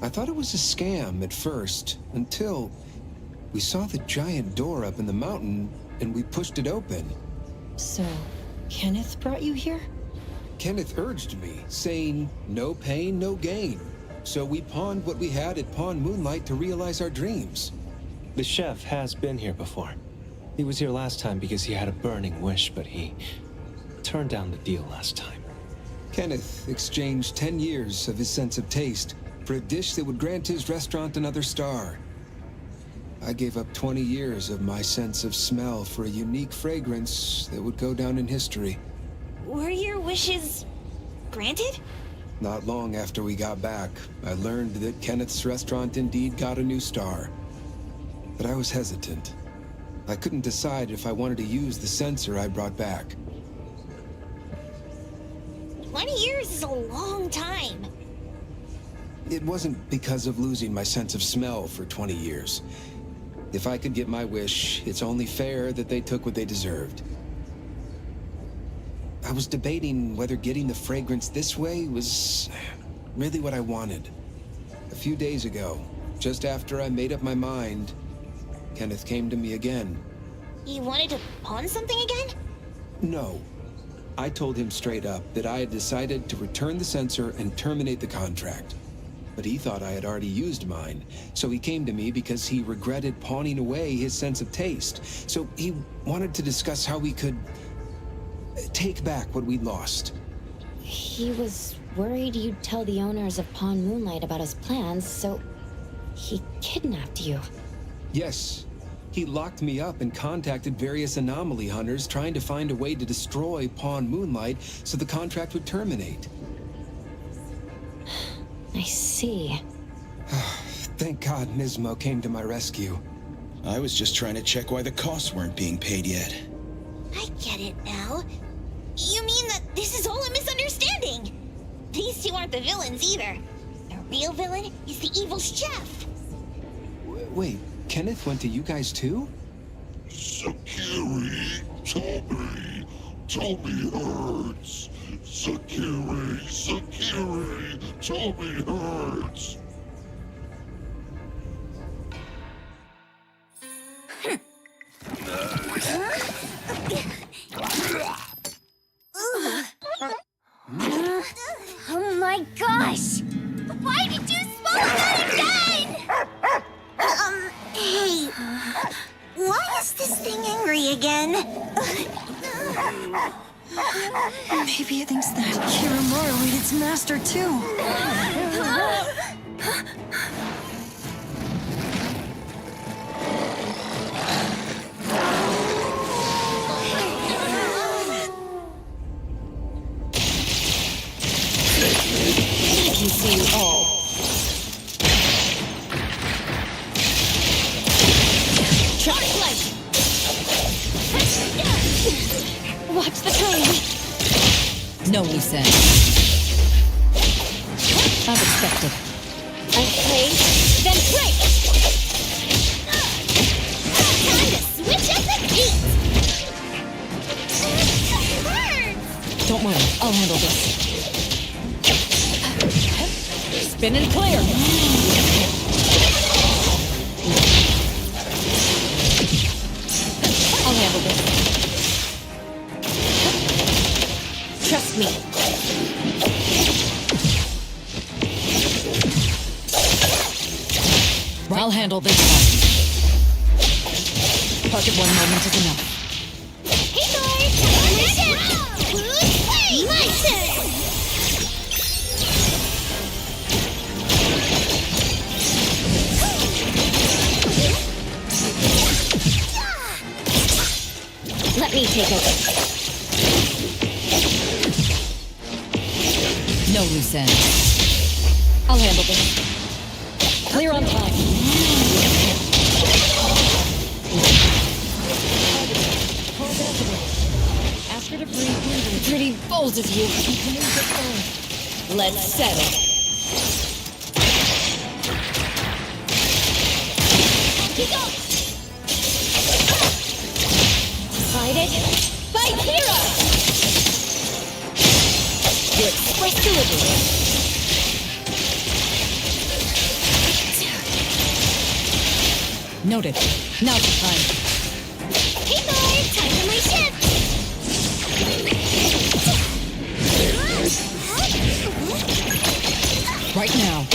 I thought it was a scam at first, until we saw the giant door up in the mountain and we pushed it open. So, Kenneth brought you here? Kenneth urged me, saying, no pain, no gain. So we pawned what we had at Pawn Moonlight to realize our dreams. The chef has been here before. He was here last time because he had a burning wish, but he turned down the deal last time. Kenneth exchanged 10 years of his sense of taste for a dish that would grant his restaurant another star. I gave up 20 years of my sense of smell for a unique fragrance that would go down in history. Were your wishes granted? Not long after we got back, I learned that Kenneth's restaurant indeed got a new star. But I was hesitant. I couldn't decide if I wanted to use the sensor I brought back. 20 years is a long time. It wasn't because of losing my sense of smell for 20 years. If I could get my wish, it's only fair that they took what they deserved. I was debating whether getting the fragrance this way was really what I wanted. A few days ago, just after I made up my mind, Kenneth came to me again. You wanted to pawn something again? No. I told him straight up that I had decided to return the sensor and terminate the contract. But he thought I had already used mine, so he came to me because he regretted pawning away his sense of taste. So he wanted to discuss how we could take back what we'd lost. He was worried you'd tell the owners of Pawn Moonlight about his plans, so he kidnapped you. Yes. He locked me up and contacted various anomaly hunters trying to find a way to destroy Pawn Moonlight so the contract would terminate. I see. Thank God Nismo came to my rescue. I was just trying to check why the costs weren't being paid yet. I get it now. You mean that this is all a misunderstanding? These two aren't the villains either. The real villain is the evil chef. Wait, Kenneth went to you guys too? Sakiri, Tommy hurts. Sakiri, Tommy hurts. Oh my gosh! Why did you swallow that again? Hey. Why is this thing angry again? Maybe it thinks that Kiramura ate its master too. I can see you all. Charge light! Watch the train! No loose ends. Unexpected. Okay, then break! Time to switch up the beat! Don't worry, I'll handle this. Spin and clear! I'll handle this. Trust me. I'll handle this one. Target one moment is enough. Hey guys! My turn! Let me take over. No loose ends. I'll handle this. Clear on time. Ask her to breathe. Pretty bold of you. Let's settle. Keep going! Decided by Hero! Your express delivery. Noted. Now's the time. Hey guys! Time for my shift! Right now.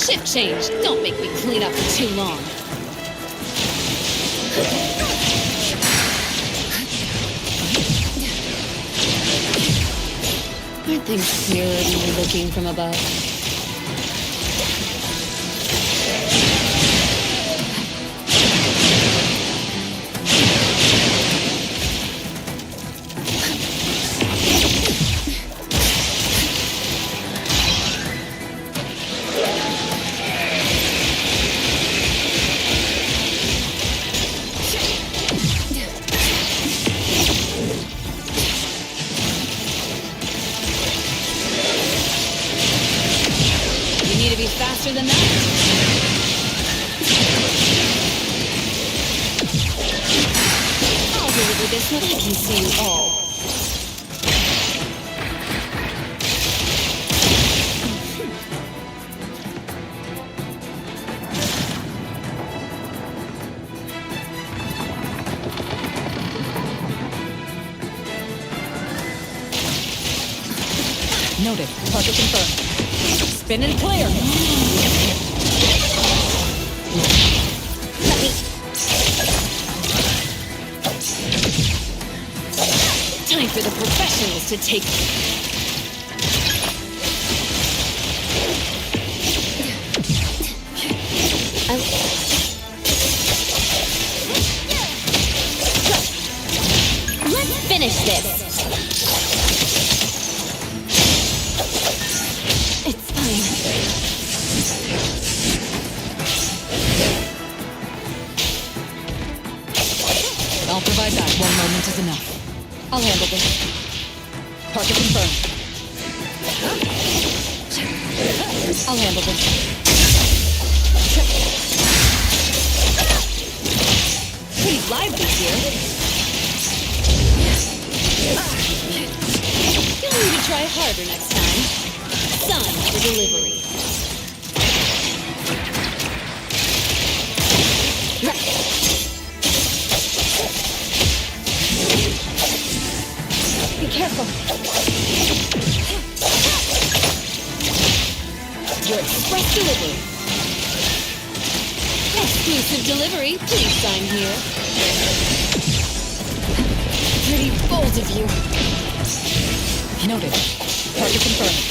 Shift change. Don't make me clean up for too long. Aren't things clearer when you're looking from above? Faster than that. I'll deliver this when I can see you all. Noted. Target confirmed. Spin and clear. Time for the professionals to take. Let's finish this. It's fine. I'll provide that. One moment is enough. I'll handle this. Target confirmed. I'll handle this. Pretty lively here. You'll need to try harder next time. Sun for delivery. Be careful. Your express delivery. Exclusive delivery. Please sign here. Pretty bold of you. Noted. Target confirmed.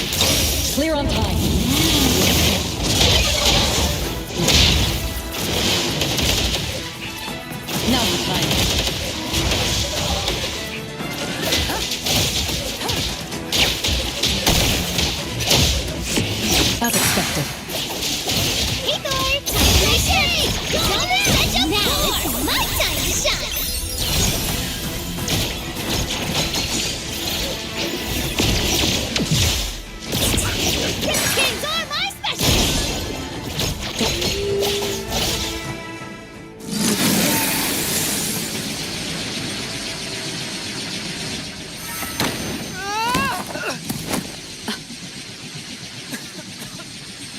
Clear on time. Now's the time. As expected. Hey guys! Nice shake! Now it's my time to shine! Skins are my specialty!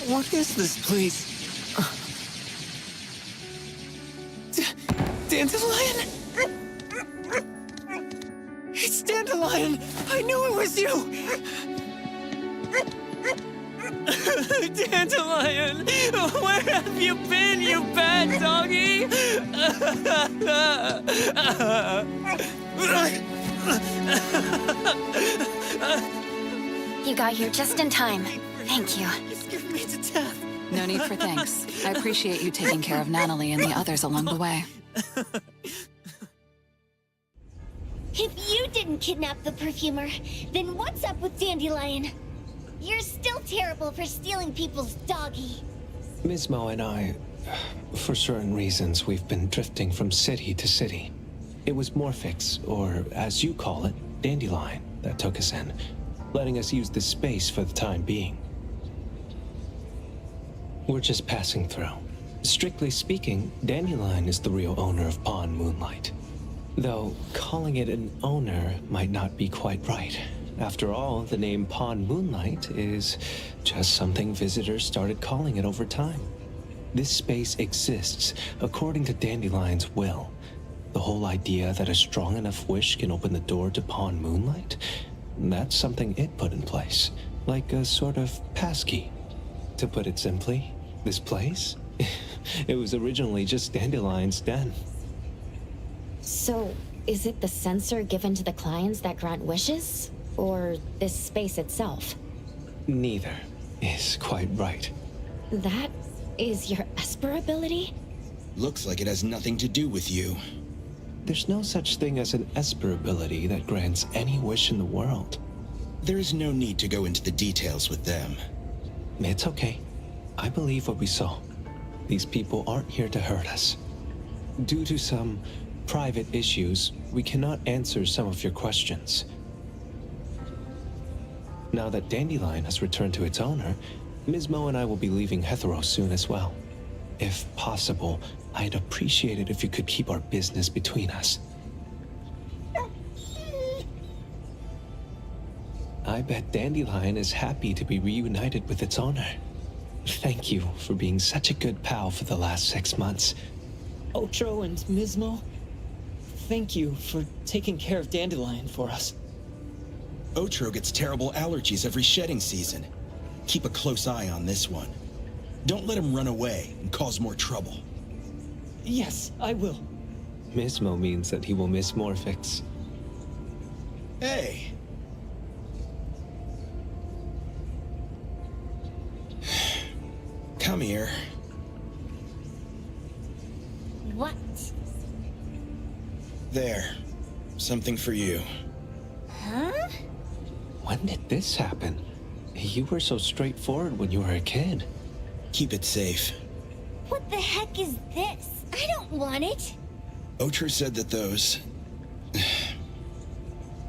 What is this place? Dandelion? It's Dandelion! I knew it was you! Dandelion! Where have you been, you bad doggy? You got here just in time. Thank you. You scared me to death. No need for thanks. I appreciate you taking care of Natalie and the others along the way. If you didn't kidnap the perfumer, then what's up with Dandelion? You're still terrible for stealing people's doggy. Ms. Mo and I, for certain reasons, we've been drifting from city to city. It was Morphix, or as you call it, Dandelion, that took us in, letting us use this space for the time being. We're just passing through. Strictly speaking, Dandelion is the real owner of Pawn Moonlight. Though calling it an owner might not be quite right. After all, the name Pawn Moonlight is just something visitors started calling it over time. This space exists according to Dandelion's will. The whole idea that a strong enough wish can open the door to Pawn Moonlight, that's something it put in place. Like a sort of passkey. To put it simply, This place? It was originally just Dandelion's den. So, is it the sensor given to the clients that grant wishes? Or this space itself? Neither is quite right. That is your Esper ability? Looks like it has nothing to do with you. There's no such thing as an Esper ability that grants any wish in the world. There is no need to go into the details with them. It's okay. I believe what we saw. These people aren't here to hurt us. Due to some private issues, we cannot answer some of your questions. Now that Dandelion has returned to its owner, Ms. Mo and I will be leaving Hetero soon as well. If possible, I'd appreciate it if you could keep our business between us. I bet Dandelion is happy to be reunited with its owner. Thank you for being such a good pal for the last 6 months. Otro and Mismo, thank you for taking care of Dandelion for us. Otro gets terrible allergies every shedding season. Keep a close eye on this one. Don't let him run away and cause more trouble. Yes, I will. Mismo means that he will miss Morphix. Hey! Come here. What? There. Something for you. Huh? When did this happen? You were so straightforward when you were a kid. Keep it safe. What the heck is this? I don't want it. Otro said that those...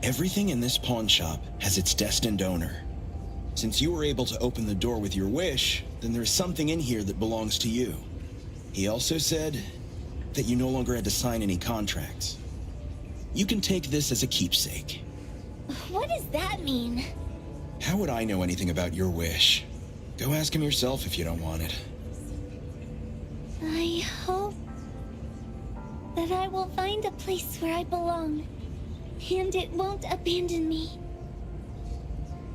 Everything in this pawn shop has its destined owner. Since you were able to open the door with your wish, then there's something in here that belongs to you. He also said that you no longer had to sign any contracts. You can take this as a keepsake. What does that mean? How would I know anything about your wish? Go ask him yourself if you don't want it. I hope that I will find a place where I belong, and it won't abandon me.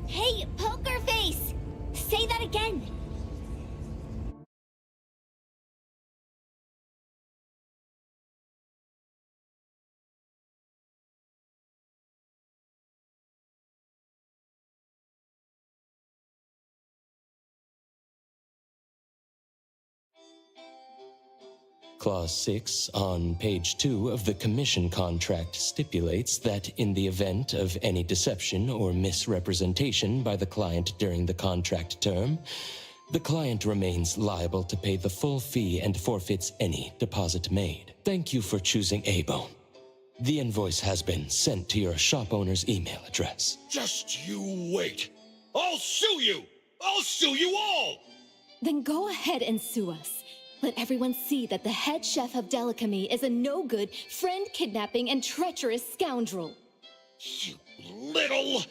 Hey, Poker Face! Say that again! Clause 6 on page 2 of the commission contract stipulates that in the event of any deception or misrepresentation by the client during the contract term, the client remains liable to pay the full fee and forfeits any deposit made. Thank you for choosing A-Bone. The invoice has been sent to your shop owner's email address. Just you wait. I'll sue you! I'll sue you all! Then go ahead and sue us. Let everyone see that the head chef of Delicamy is a no-good, friend-kidnapping, and treacherous scoundrel. You little...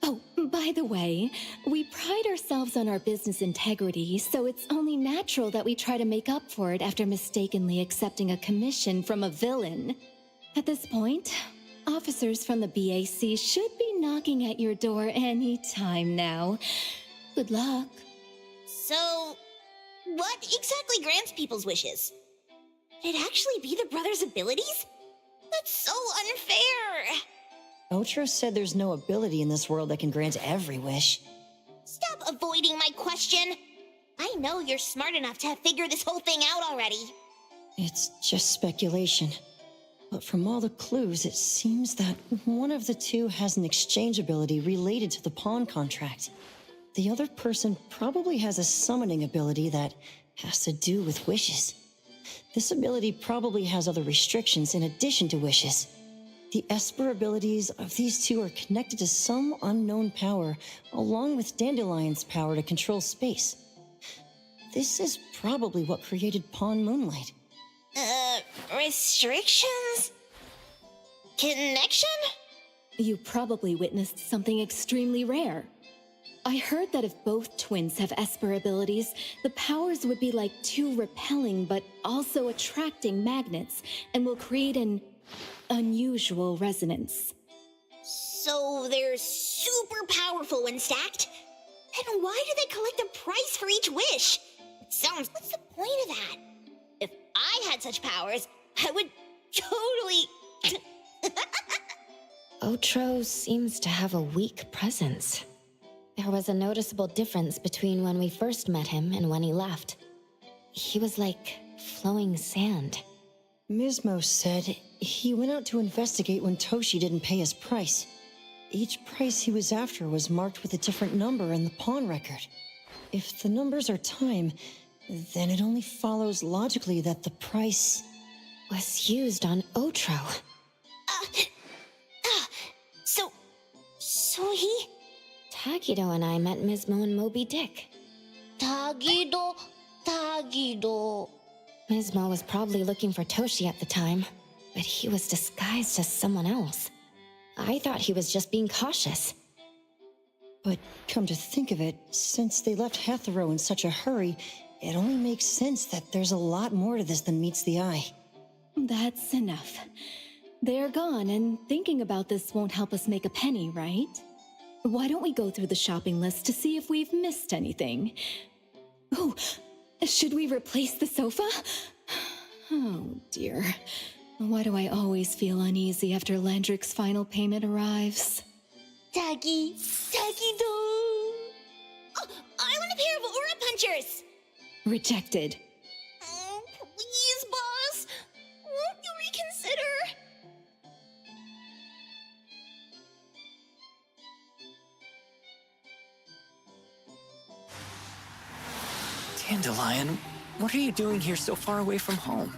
Oh, by the way, we pride ourselves on our business integrity, so it's only natural that we try to make up for it after mistakenly accepting a commission from a villain. At this point, officers from the BAC should be knocking at your door any time now. Good luck. So, what exactly grants people's wishes? Could it actually be the brothers' abilities? That's so unfair! Otro said there's no ability in this world that can grant every wish. Stop avoiding my question! I know you're smart enough to have figured this whole thing out already. It's just speculation. But from all the clues, it seems that one of the two has an exchange ability related to the pawn contract. The other person probably has a summoning ability that has to do with wishes. This ability probably has other restrictions in addition to wishes. The Esper abilities of these two are connected to some unknown power, along with Dandelion's power to control space. This is probably what created Pawn Moonlight. Restrictions? Connection? You probably witnessed something extremely rare. I heard that if both twins have Esper abilities, the powers would be like two repelling but also attracting magnets and will create an unusual resonance. So they're super powerful when stacked? Then why do they collect a price for each wish? Sounds. What's the point of that? If I had such powers, I would totally. Otro seems to have a weak presence. There was a noticeable difference between when we first met him and when he left. He was like flowing sand. Mismo said he went out to investigate when Toshi didn't pay his price. Each price he was after was marked with a different number in the pawn record. If the numbers are time, then it only follows logically that the price was used on Otro. So he... Tagido and I met Mismo and Moby Dick. Tagido. Mismo was probably looking for Toshi at the time, but he was disguised as someone else. I thought he was just being cautious. But come to think of it, since they left Hetero in such a hurry, it only makes sense that there's a lot more to this than meets the eye. That's enough. They're gone, and thinking about this won't help us make a penny, right? Why don't we go through the shopping list to see if we've missed anything? Oh, should we replace the sofa? Oh, dear. Why do I always feel uneasy after Landrick's final payment arrives? Tagido. Oh, I want a pair of aura punchers. Rejected. Oh, please, boss. Won't you reconsider? Dandelion, what are you doing here so far away from home?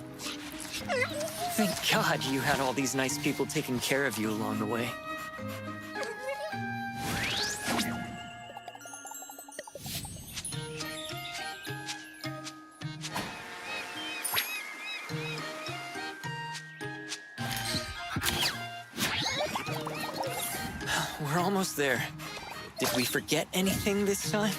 Thank God you had all these nice people taking care of you along the way. We're almost there. Did we forget anything this time?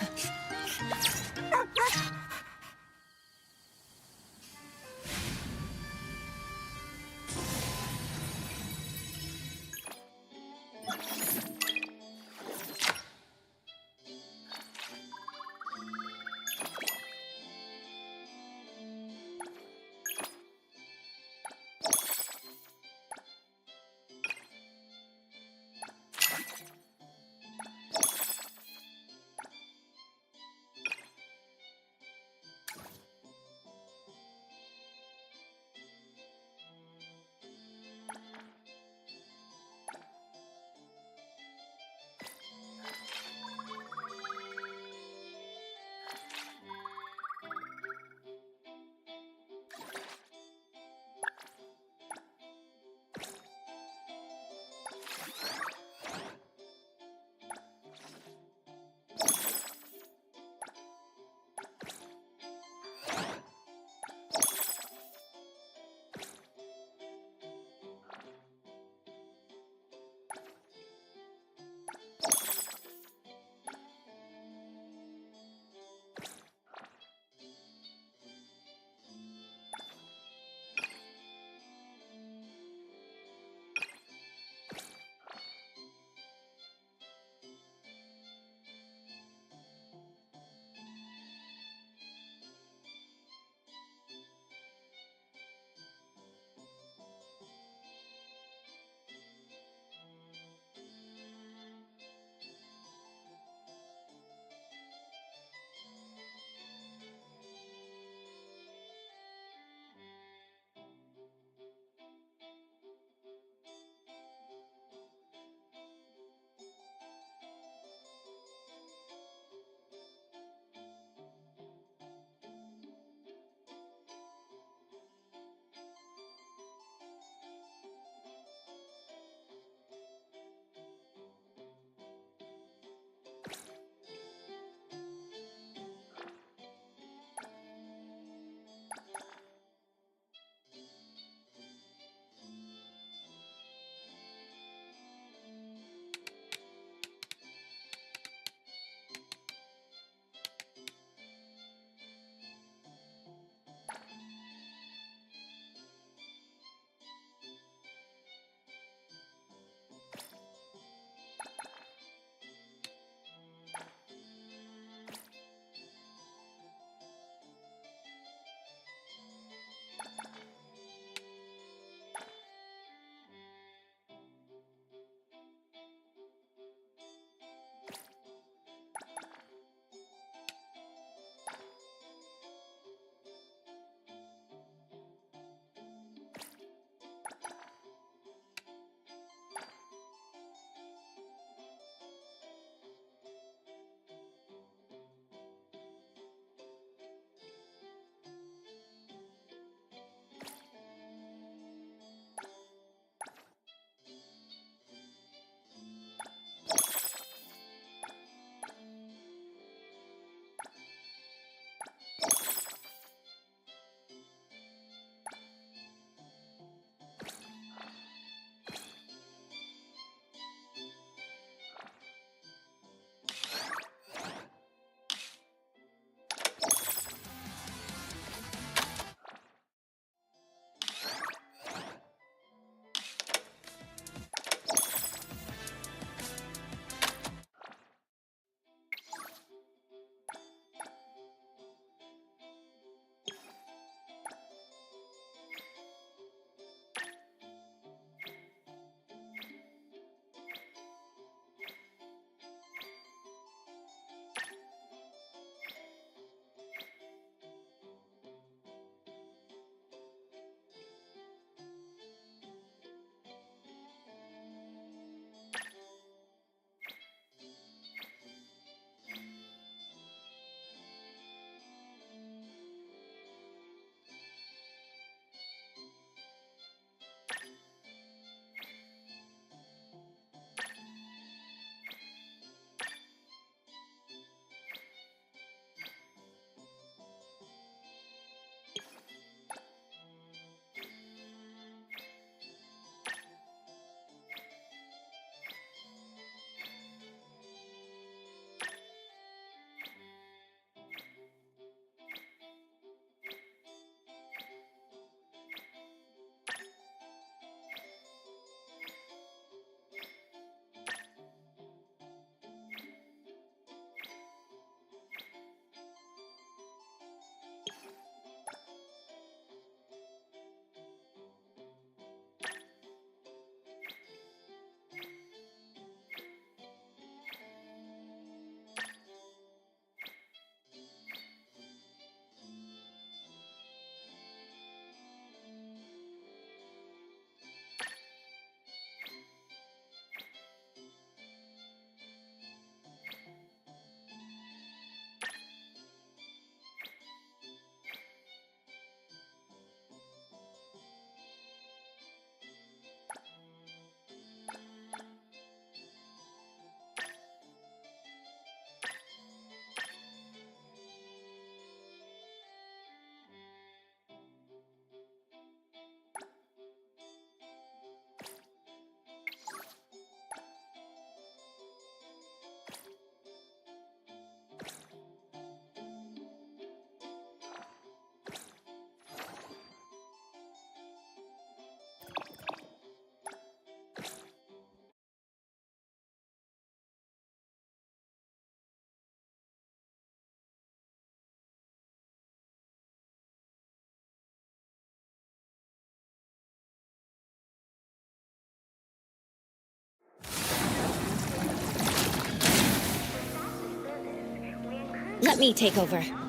Let me take over.